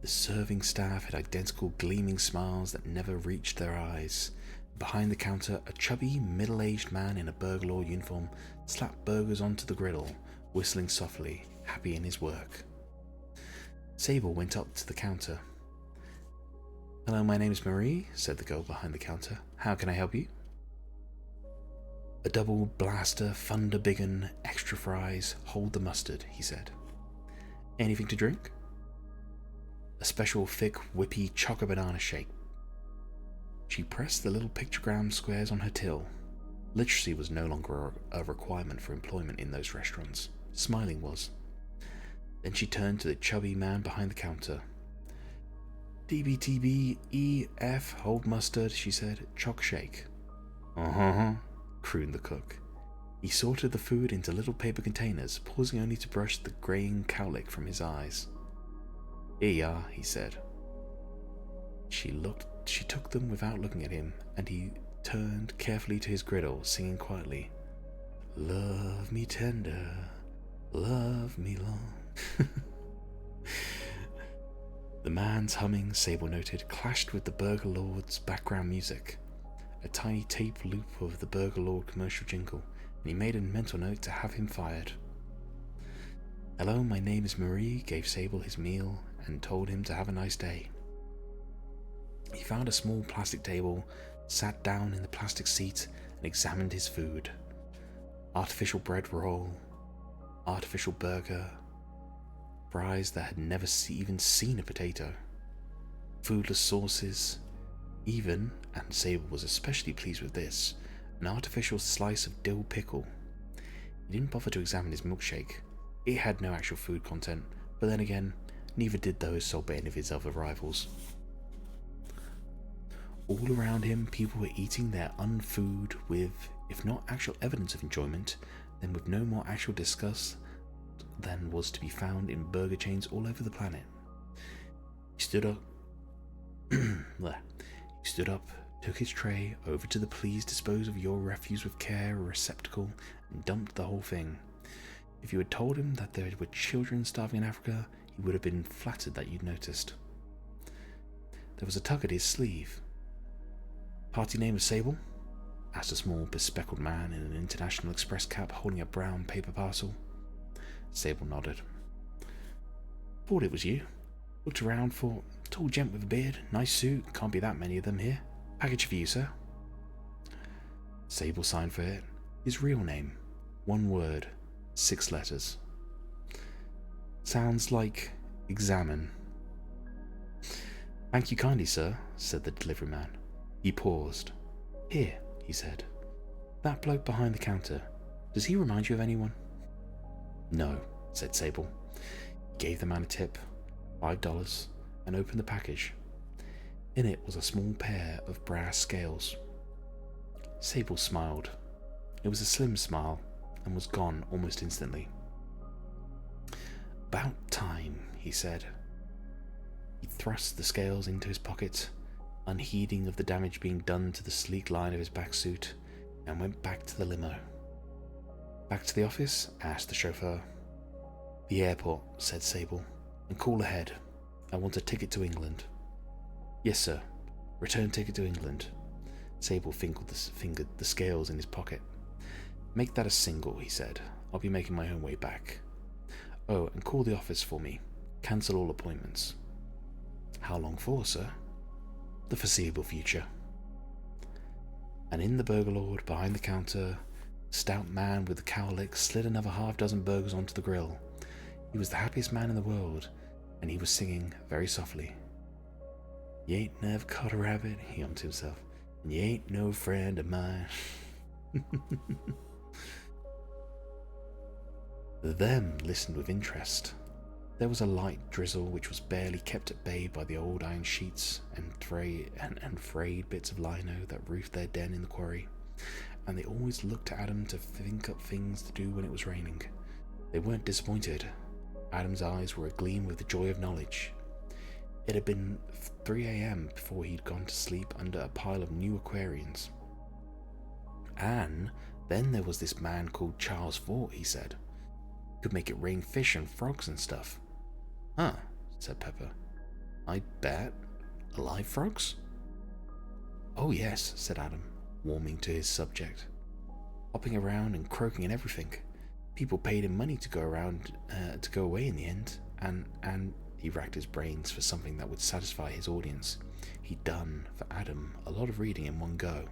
The serving staff had identical gleaming smiles that never reached their eyes. Behind the counter, a chubby, middle-aged man in a Burger Lord uniform slapped burgers onto the griddle, whistling softly, happy in his work. Sable went up to the counter. "Hello, my name is Marie," said the girl behind the counter. "How can I help you?" "A double blaster, thunder biggin, extra fries, hold the mustard," he said. "Anything to drink?" "A special thick, whippy chocolate banana shake." She pressed the little pictogram squares on her till. Literacy was no longer a requirement for employment in those restaurants. Smiling was. Then she turned to the chubby man behind the counter. "DBTB EF hold mustard," she said. "Choc shake." "Uh-huh," crooned the cook. He sorted the food into little paper containers, pausing only to brush the graying cowlick from his eyes. "Here you are," he said. She took them without looking at him, and he turned carefully to his griddle, singing quietly, "Love me tender, love me long." The man's humming, Sable noted, clashed with the Burger Lord's background music. A tiny tape loop of the Burger Lord commercial jingle, and he made a mental note to have him fired. "Hello, my name is Marie," gave Sable his meal and told him to have a nice day. He found a small plastic table, sat down in the plastic seat, and examined his food. Artificial bread roll, artificial burger, fries that had never even seen a potato, foodless sauces, even, and Sable was especially pleased with this, an artificial slice of dill pickle. He didn't bother to examine his milkshake. It had no actual food content, but then again, neither did those sold by any of his other rivals. All around him, people were eating their unfood with, if not actual evidence of enjoyment, then with no more actual disgust than was to be found in burger chains all over the planet. He stood up, took his tray over to the "Please dispose of your refuse with care" receptacle, and dumped the whole thing. If you had told him that there were children starving in Africa, he would have been flattered that you'd noticed. There was a tug at his sleeve. "Party name of Sable?" asked a small, bespectacled man in an International Express cap holding a brown paper parcel. Sable nodded. "Thought it was you. Looked around, thought, tall gent with a beard, nice suit, can't be that many of them here. Package for you, sir." Sable signed for it. His real name. 1 word. 6 letters. Sounds like examine. "Thank you kindly, sir," said the delivery man. He paused. "Here," he said. "That bloke behind the counter. Does he remind you of anyone?" "No," said Sable. He gave the man a tip, $5, and opened the package. In it was a small pair of brass scales. Sable smiled. It was a slim smile, and was gone almost instantly. "About time," he said. He thrust the scales into his pocket, unheeding of the damage being done to the sleek line of his back suit, and went back to the limo. "Back to the office?" asked the chauffeur. The airport, said Sable, and call ahead. I want a ticket to England. Yes, sir. Return ticket to England. Sable fingered the scales in his pocket. Make that a single, he said. I'll be making my own way back. Oh, and call the office for me. Cancel all appointments. How long for, sir? The foreseeable future. And in the Burger Lord, behind the counter, a stout man with a cowlick slid another half-dozen burgers onto the grill. He was the happiest man in the world, and he was singing very softly. You ain't never caught a rabbit, he hummed to himself, and you ain't no friend of mine. Them listened with interest. There was a light drizzle which was barely kept at bay by the old iron sheets and frayed bits of lino that roofed their den in the quarry, and they always looked to Adam to think up things to do when it was raining. They weren't disappointed. Adam's eyes were agleam with the joy of knowledge. It had been 3 a.m. before he'd gone to sleep under a pile of new Aquarians. And then there was this man called Charles Fort, he said. Could make it rain fish and frogs and stuff. Huh, said Pepper. I bet. Alive frogs? Oh yes, said Adam, warming to his subject. Hopping around and croaking and everything. People paid him money to go away in the end, and he racked his brains for something that would satisfy his audience. He'd done, for Adam, a lot of reading in one go.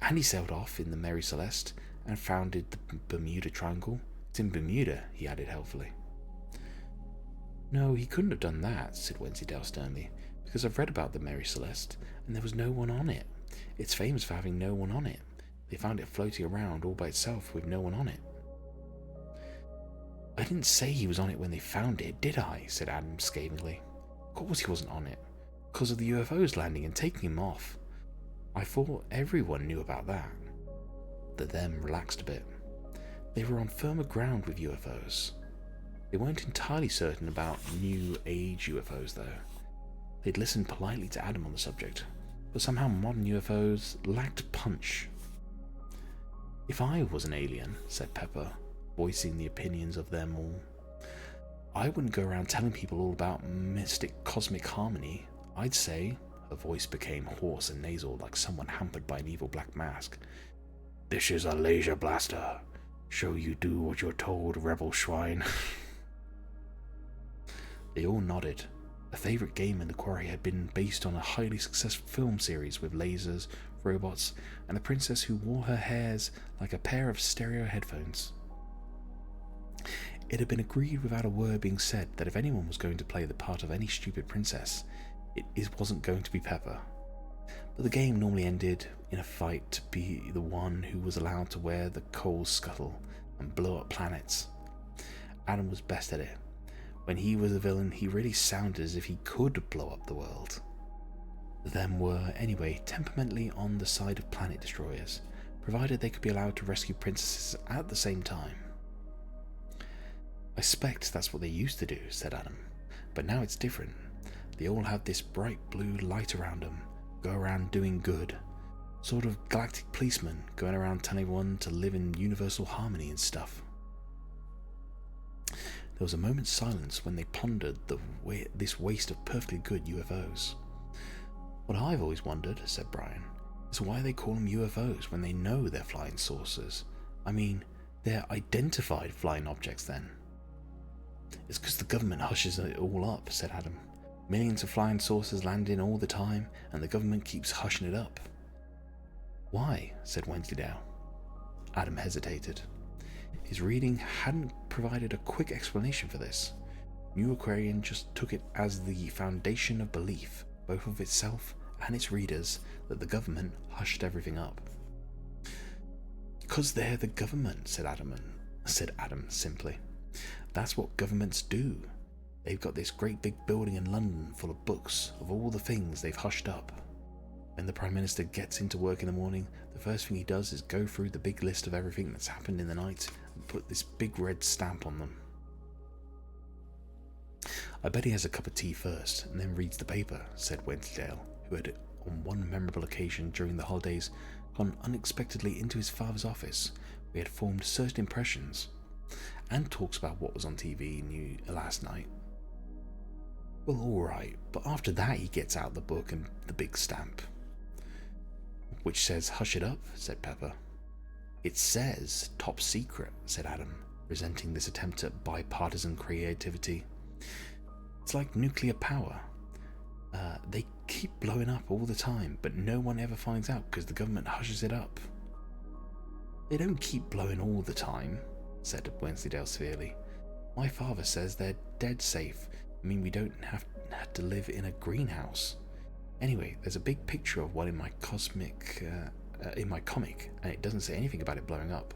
And he sailed off in the Mary Celeste and founded the Bermuda Triangle. It's in Bermuda, he added helpfully. No, he couldn't have done that, said Wensleydale sternly, because I've read about the Mary Celeste, and there was no one on it. It's famous for having no one on it. They found it floating around all by itself with no one on it. I didn't say he was on it when they found it, did I? Said Adam scathingly. Of course he wasn't on it, because of the UFOs landing and taking him off. I thought everyone knew about that. The them relaxed a bit. They were on firmer ground with UFOs. They weren't entirely certain about New Age UFOs, though. They'd listened politely to Adam on the subject, but somehow modern UFOs lacked punch. If I was an alien, said Pepper, voicing the opinions of them all, I wouldn't go around telling people all about mystic cosmic harmony. I'd say, her voice became hoarse and nasal like someone hampered by an evil black mask, this is a laser blaster. Show you do what you're told, rebel swine. They all nodded. A favourite game in the quarry had been based on a highly successful film series with lasers, robots, and a princess who wore her hairs like a pair of stereo headphones. It had been agreed without a word being said that if anyone was going to play the part of any stupid princess, it wasn't going to be Pepper. But the game normally ended in a fight to be the one who was allowed to wear the coal scuttle and blow up planets. Adam was best at it. When he was a villain, he really sounded as if he could blow up the world. Them were, anyway, temperamentally on the side of planet destroyers, provided they could be allowed to rescue princesses at the same time. I expect that's what they used to do, said Adam, but now it's different. They all have this bright blue light around them, go around doing good. Sort of galactic policemen going around telling everyone to live in universal harmony and stuff. There was a moment's silence when they pondered this waste of perfectly good UFOs. What I've always wondered, said Brian, is why they call them UFOs when they know they're flying saucers. I mean, they're identified flying objects then. It's because the government hushes it all up, said Adam. Millions of flying saucers land in all the time, and the government keeps hushing it up. Why? Said Wensleydale. Adam hesitated. His reading hadn't provided a quick explanation for this. New Aquarian just took it as the foundation of belief, both of itself and its readers, that the government hushed everything up. Because they're the government, said Adam simply. That's what governments do. They've got this great big building in London full of books of all the things they've hushed up. When the Prime Minister gets into work in the morning, the first thing he does is go through the big list of everything that's happened in the night and put this big red stamp on them. I bet he has a cup of tea first and then reads the paper, said Wensleydale, who had on one memorable occasion during the holidays gone unexpectedly into his father's office, where he had formed certain impressions. and talks about what was on TV last night. Well, alright, but after that he gets out the book and the big stamp. Which says, "Hush it up," said Pepper. "It says top secret," said Adam, resenting this attempt at bipartisan creativity. "It's like nuclear power. They keep blowing up all the time, but no one ever finds out because the government hushes it up." "They don't keep blowing all the time," said Wensleydale severely. "My father says they're dead safe. I mean, we don't have to live in a greenhouse. Anyway, there's a big picture of one in my comic, and it doesn't say anything about it blowing up."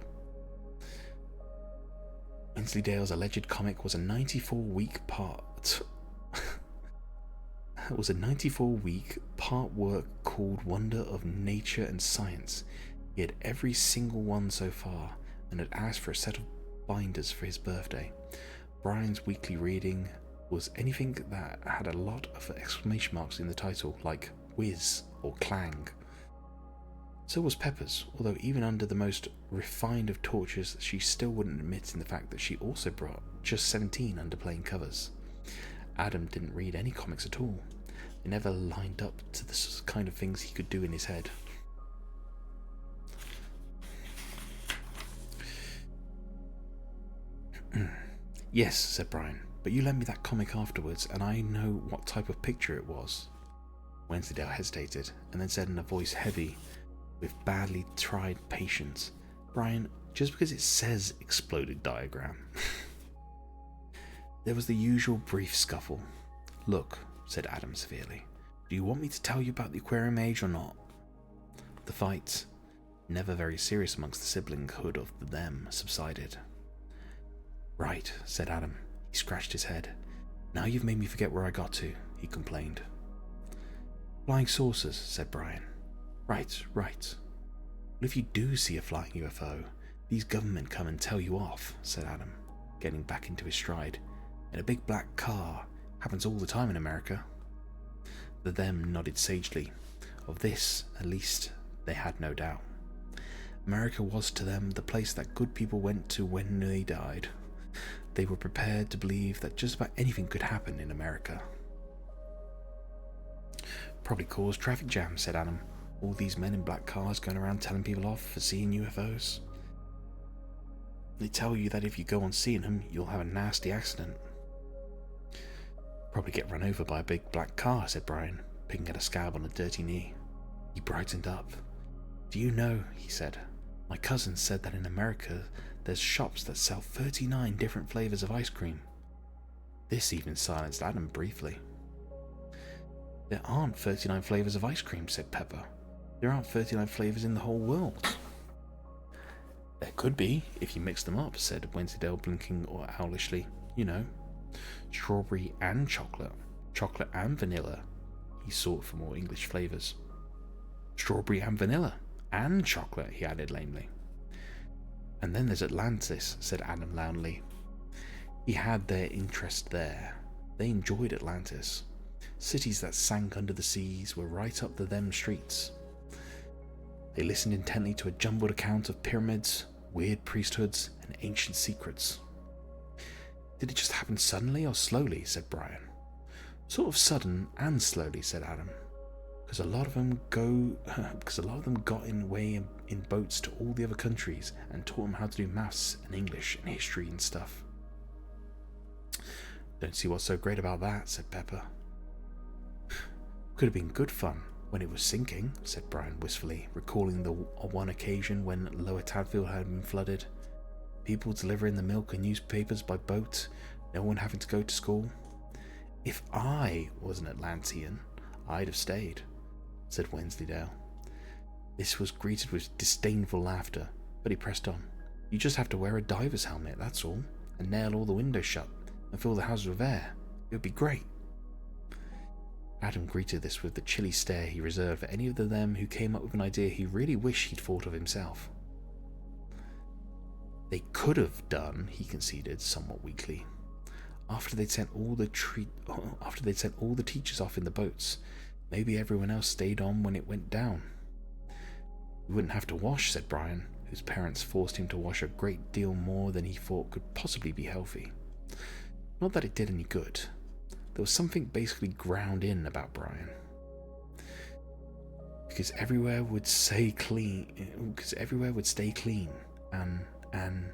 Wensleydale's alleged comic was a 94-week part. It was a 94-week part work called Wonder of Nature and Science. He had every single one so far, and had asked for a set of binders for his birthday. Brian's weekly reading was anything that had a lot of exclamation marks in the title, like whiz or clang. So was Pepper's, although even under the most refined of tortures, she still wouldn't admit in the fact that she also brought just 17 underplaying covers. Adam didn't read any comics at all. They never lined up to the kind of things he could do in his head. "Yes," said Brian, "but you lent me that comic afterwards, and I know what type of picture it was." Wensleydale hesitated, and then said in a voice heavy with badly tried patience, "Brian, just because it says exploded diagram." There was the usual brief scuffle. "Look," said Adam severely, "do you want me to tell you about the Aquarium Age or not?" The fight, never very serious amongst the siblinghood of them, subsided. "Right," said Adam. He scratched his head. "Now you've made me forget where I got to," he complained. "Flying saucers," said Brian. Right. Well, if you do see a flying UFO, these government come and tell you off," said Adam, getting back into his stride. "In a big black car. Happens all the time in America." The them nodded sagely. Of this, at least, they had no doubt. America was to them the place that good people went to when they died. They were prepared to believe that just about anything could happen in America. "Probably cause traffic jams," said Adam. "All these men in black cars going around telling people off for seeing UFOs. They tell you that if you go on seeing them, you'll have a nasty accident." "Probably get run over by a big black car," said Brian, picking at a scab on a dirty knee. He brightened up. "Do you know," he said, "my cousin said that in America there's shops that sell 39 different flavors of ice cream." This even silenced Adam briefly. "There aren't 39 flavors of ice cream," said Pepper. "There aren't 39 flavors in the whole world." "There could be, if you mix them up," said Wensleydale, blinking owlishly. "You know, strawberry and chocolate, chocolate and vanilla." He sought for more English flavors. "Strawberry and vanilla, and chocolate," he added lamely. "And then there's Atlantis," said Adam loudly. He had their interest there. They enjoyed Atlantis. Cities that sank under the seas were right up the them streets. They listened intently to a jumbled account of pyramids, weird priesthoods, and ancient secrets. "Did it just happen suddenly or slowly?" said Brian. "Sort of sudden and slowly," said Adam. Because a lot of them got in boats to all the other countries and taught them how to do maths and English and history and stuff." "Don't see what's so great about that," said Pepper. "Could have been good fun when it was sinking," said Brian wistfully, recalling the one occasion when Lower Tadfield had been flooded. People delivering the milk and newspapers by boat, no one having to go to school. "If I was an Atlantean, I'd have stayed," said Wensleydale. This was greeted with disdainful laughter, but he pressed on. "You just have to wear a diver's helmet, that's all, and nail all the windows shut, and fill the house with air. It would be great." Adam greeted this with the chilly stare he reserved for any of them who came up with an idea he really wished he'd thought of himself. "They could have done," he conceded, somewhat weakly. After they'd sent all the teachers off in the boats, maybe everyone else stayed on when it went down." "We wouldn't have to wash," said Brian. whose parents forced him to wash a great deal more than he thought could possibly be healthy. Not that it did any good. There was something basically ground in about Brian. Because everywhere would stay clean, and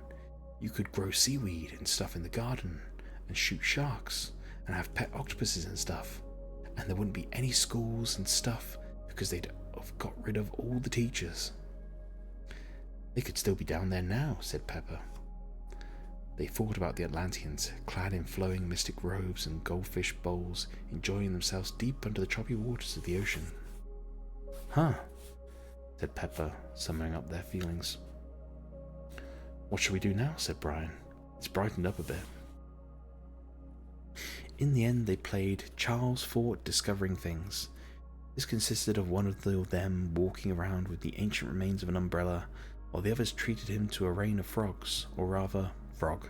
you could grow seaweed and stuff in the garden, and shoot sharks, and have pet octopuses and stuff. And there wouldn't be any schools and stuff, because they'd have got rid of all the teachers. They could still be down there now, said Pepper. They thought about the Atlanteans, clad in flowing mystic robes and goldfish bowls, enjoying themselves deep under the choppy waters of the ocean. Huh, said Pepper, summing up their feelings. What shall we do now, said Brian. It's brightened up a bit. In the end, they played Charles Fort Discovering Things. This consisted of one of them walking around with the ancient remains of an umbrella, while the others treated him to a rain of frogs, or rather, frog.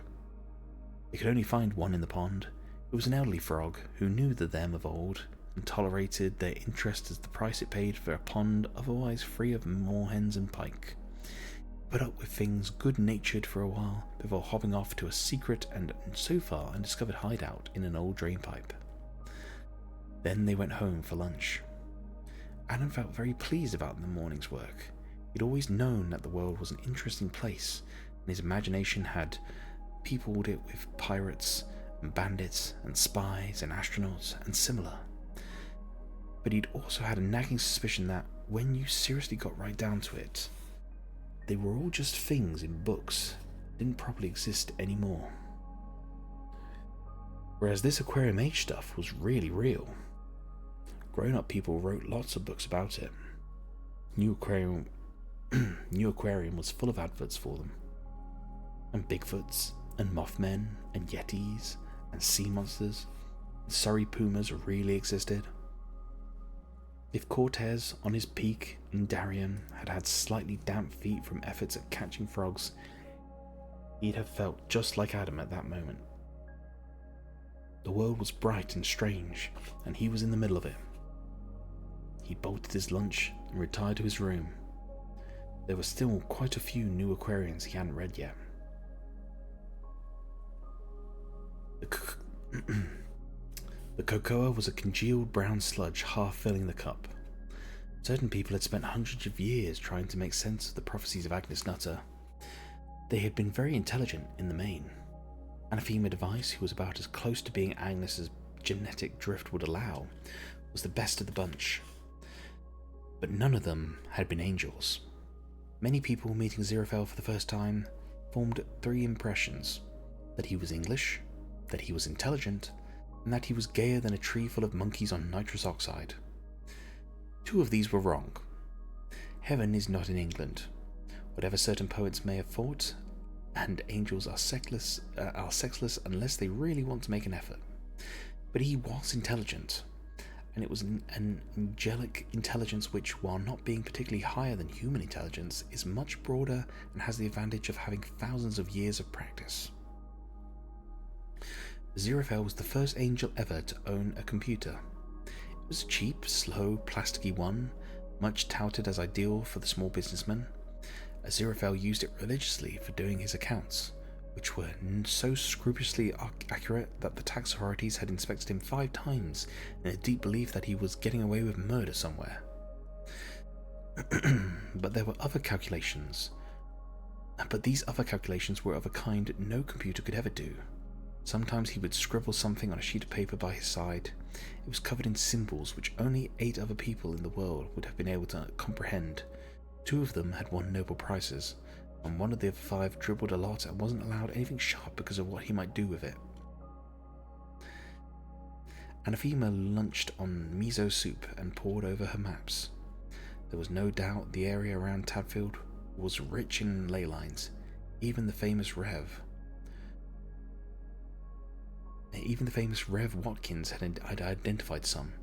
They could only find one in the pond. It was an elderly frog who knew the them of old and tolerated their interest as the price it paid for a pond otherwise free of moorhens and pike. He put up with things good-natured for a while before hopping off to a secret and so far undiscovered hideout in an old drainpipe. Then they went home for lunch. Adam felt very pleased about the morning's work. He'd always known that the world was an interesting place, and his imagination had peopled it with pirates and bandits and spies and astronauts and similar. But he'd also had a nagging suspicion that, when you seriously got right down to it, they were all just things in books that didn't properly exist anymore. Whereas this Aquarium Age stuff was really real. Grown-up people wrote lots of books about it. New Aquarium was full of adverts for them. And Bigfoots, and Mothmen, and Yetis, and sea monsters, and Surrey pumas really existed. If Cortez, on his peak in Darien, had had slightly damp feet from efforts at catching frogs, he'd have felt just like Adam at that moment. The world was bright and strange, and he was in the middle of it. He bolted his lunch and retired to his room. There were still quite a few new Aquarians he hadn't read yet. The cocoa was a congealed brown sludge half filling the cup. Certain people had spent hundreds of years trying to make sense of the prophecies of Agnes Nutter. They had been very intelligent in the main. Anathema Device, who was about as close to being Agnes as genetic drift would allow, was the best of the bunch. But none of them had been angels. Many people meeting Aziraphale for the first time formed three impressions: that he was English, that he was intelligent, and that he was gayer than a tree full of monkeys on nitrous oxide. Two of these were wrong. Heaven is not in England, whatever certain poets may have thought, and angels are sexless unless they really want to make an effort. But he was intelligent, and it was an angelic intelligence which, while not being particularly higher than human intelligence, is much broader and has the advantage of having thousands of years of practice. Aziraphale was the first angel ever to own a computer. It was a cheap, slow, plasticky one, much touted as ideal for the small businessman. Aziraphale used it religiously for doing his accounts, which were so scrupulously accurate that the tax authorities had inspected him 5 times in a deep belief that he was getting away with murder somewhere. But there were other calculations. But these other calculations were of a kind no computer could ever do. Sometimes he would scribble something on a sheet of paper by his side. It was covered in symbols which only 8 other people in the world would have been able to comprehend. 2 of them had won Nobel Prizes, and one of the other 5 dribbled a lot and wasn't allowed anything sharp because of what he might do with it. Anathema lunched on miso soup and pored over her maps. There was no doubt the area around Tadfield was rich in ley lines. Even the famous Rev Watkins had identified some,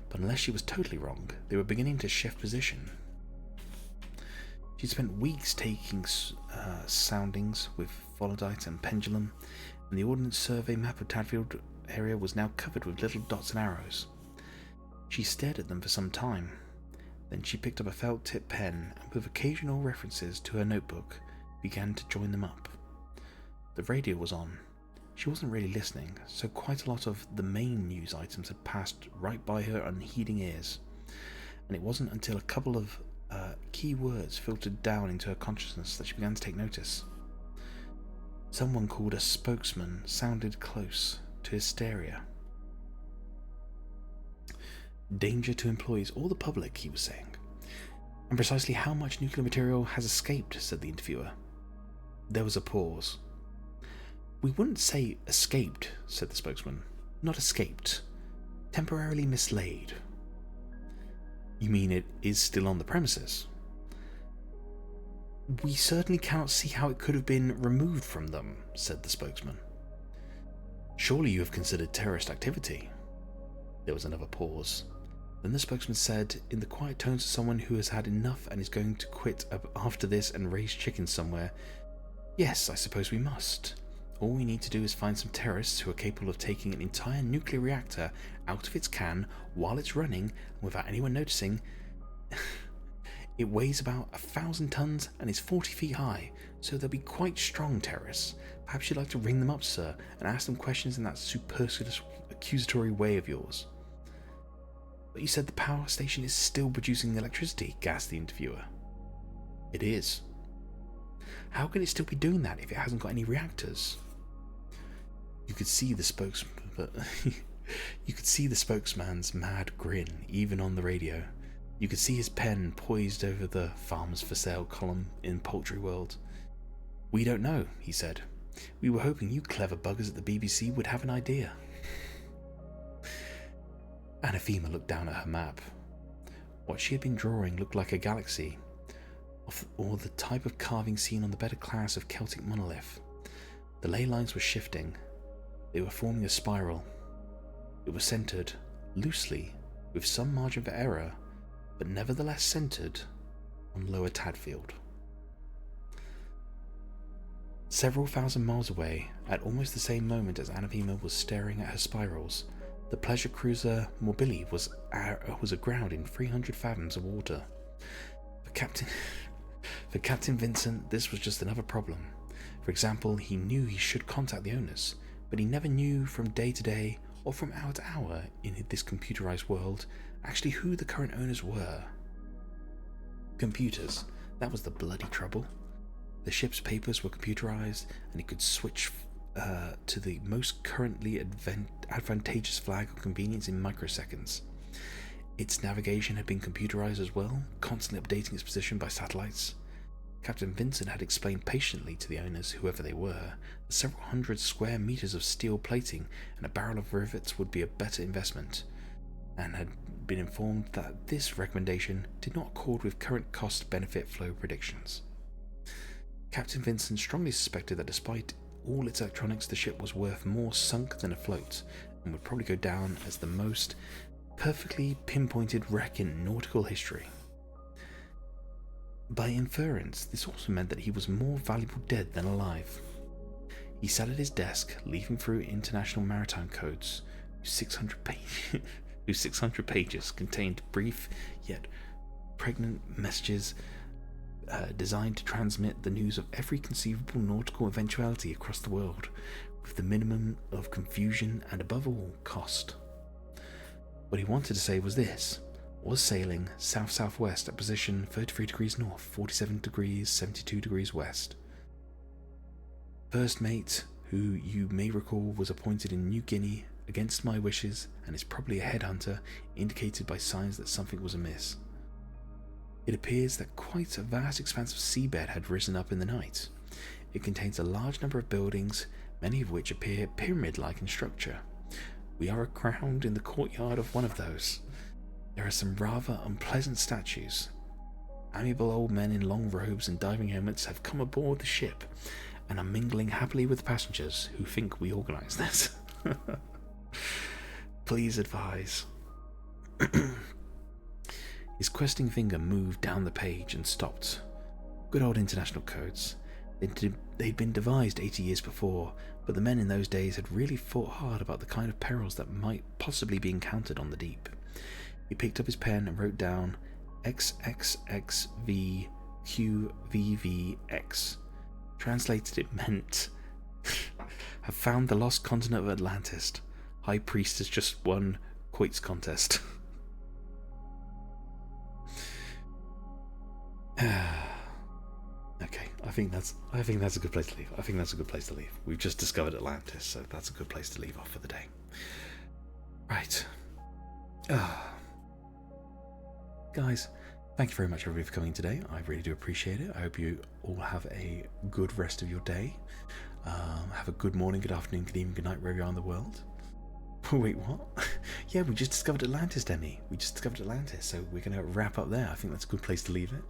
but unless she was totally wrong, they were beginning to shift position. She'd spent weeks taking soundings with Volodite and Pendulum, and the Ordnance Survey map of Tadfield area was now covered with little dots and arrows. She stared at them for some time. Then she picked up a felt-tip pen and, with occasional references to her notebook, began to join them up. The radio was on. She wasn't really listening, so quite a lot of the main news items had passed right by her unheeding ears, and it wasn't until a couple of key words filtered down into her consciousness that she began to take notice. Someone called a spokesman sounded close to hysteria. Danger to employees or the public, he was saying. And precisely how much nuclear material has escaped, said the interviewer. There was a pause. We wouldn't say escaped, said the spokesman. Not escaped. Temporarily mislaid. You mean it is still on the premises? We certainly cannot see how it could have been removed from them, said the spokesman. Surely you have considered terrorist activity? There was another pause. Then the spokesman said, in the quiet tones of someone who has had enough and is going to quit after this and raise chickens somewhere, yes, I suppose we must. All we need to do is find some terrorists who are capable of taking an entire nuclear reactor out of its can while it's running and without anyone noticing. It weighs about 1,000 tons and is 40 feet high, so they'll be quite strong terrorists. Perhaps you'd like to ring them up, sir, and ask them questions in that supercilious, accusatory way of yours. But you said the power station is still producing electricity, gasped the interviewer. It is. How can it still be doing that if it hasn't got any reactors? You could see the spokesman's mad grin, even on the radio. You could see his pen poised over the Farmers for Sale column in Poultry World. We don't know, he said. We were hoping you clever buggers at the BBC would have an idea. Anathema looked down at her map. What she had been drawing looked like a galaxy, or the type of carving seen on the better class of Celtic monolith. The ley lines were shifting. They were forming a spiral. It was centered, loosely, with some margin for error, but nevertheless centered on Lower Tadfield. Several thousand miles away, at almost the same moment as Anathema was staring at her spirals, the pleasure cruiser Mobili was aground in 300 fathoms of water. For Captain Vincent, this was just another problem. For example, he knew he should contact the owners, but he never knew from day to day or from hour to hour in this computerized world actually who the current owners were. Computers, that was the bloody trouble. The ship's papers were computerized, and he could switch to the most currently advantageous flag of convenience in microseconds. Its navigation had been computerized as well, constantly updating its position by satellites. Captain Vincent had explained patiently to the owners, whoever they were, that several hundred square meters of steel plating and a barrel of rivets would be a better investment, and had been informed that this recommendation did not accord with current cost-benefit flow predictions. Captain Vincent strongly suspected that despite all its electronics, the ship was worth more sunk than afloat, and would probably go down as the most perfectly pinpointed wreck in nautical history. By inference, this also meant that he was more valuable dead than alive. He sat at his desk, leafing through international maritime codes, whose 600 pages contained brief yet pregnant messages designed to transmit the news of every conceivable nautical eventuality across the world, with the minimum of confusion and, above all, cost. What he wanted to say was this: was sailing south-southwest at position 33 degrees north, 47 degrees, 72 degrees west. First mate, who you may recall was appointed in New Guinea against my wishes and is probably a headhunter, indicated by signs that something was amiss. It appears that quite a vast expanse of seabed had risen up in the night. It contains a large number of buildings, many of which appear pyramid-like in structure. We are aground in the courtyard of one of those. There are some rather unpleasant statues. Amiable old men in long robes and diving helmets have come aboard the ship and are mingling happily with the passengers who think we organise this. Please advise. His questing finger moved down the page and stopped. Good old international codes. They'd been devised 80 years before, but the men in those days had really thought hard about the kind of perils that might possibly be encountered on the deep. He picked up his pen and wrote down XXXVQVVX. Translated, it meant have found the lost continent of Atlantis. High Priest has just won Quoits contest. Okay, I think that's a good place to leave. I think that's a good place to leave. We've just discovered Atlantis, so that's a good place to leave off for the day. Right. Guys, thank you very much everybody for coming today. I really do appreciate it. I hope you all have a good rest of your day. Have a good morning, good afternoon, good evening, good night, wherever you are in the world. Wait, what? Yeah, we just discovered Atlantis, Demi. We just discovered Atlantis, so we're going to wrap up there. I think that's a good place to leave it.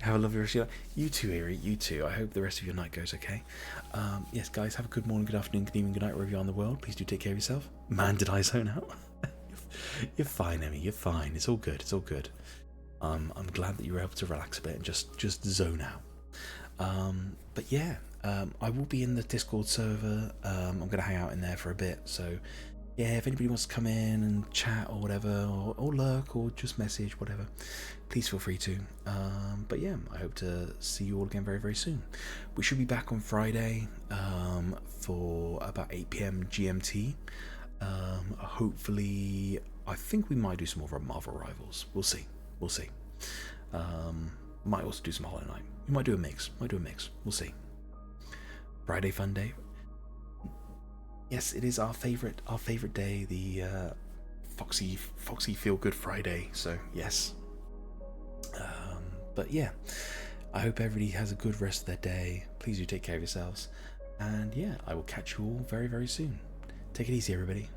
Have a lovely rest of your night. You too, Erie. You too. I hope the rest of your night goes okay. Yes, guys, have a good morning, good afternoon, good evening, good night, wherever you are in the world. Please do take care of yourself. Man, did I zone out? You're fine, Emmy. You're fine. It's all good. It's all good. I'm glad that you were able to relax a bit and just zone out. But yeah, I will be in the Discord server. I'm going to hang out in there for a bit. So yeah, if anybody wants to come in and chat or whatever, or lurk or just message, whatever, please feel free to. But yeah, I hope to see you all again very, very soon. We should be back on Friday for about 8 PM GMT. Hopefully, I think we might do some more of our Marvel Rivals. We'll see. We'll see. Might also do some Hollow Knight. We might do a mix. We'll see. Friday fun day. Yes, it is our favorite day, the Foxy Feel Good Friday. So yes. But yeah, I hope everybody has a good rest of their day. Please do take care of yourselves. And yeah, I will catch you all very, very soon. Take it easy, everybody.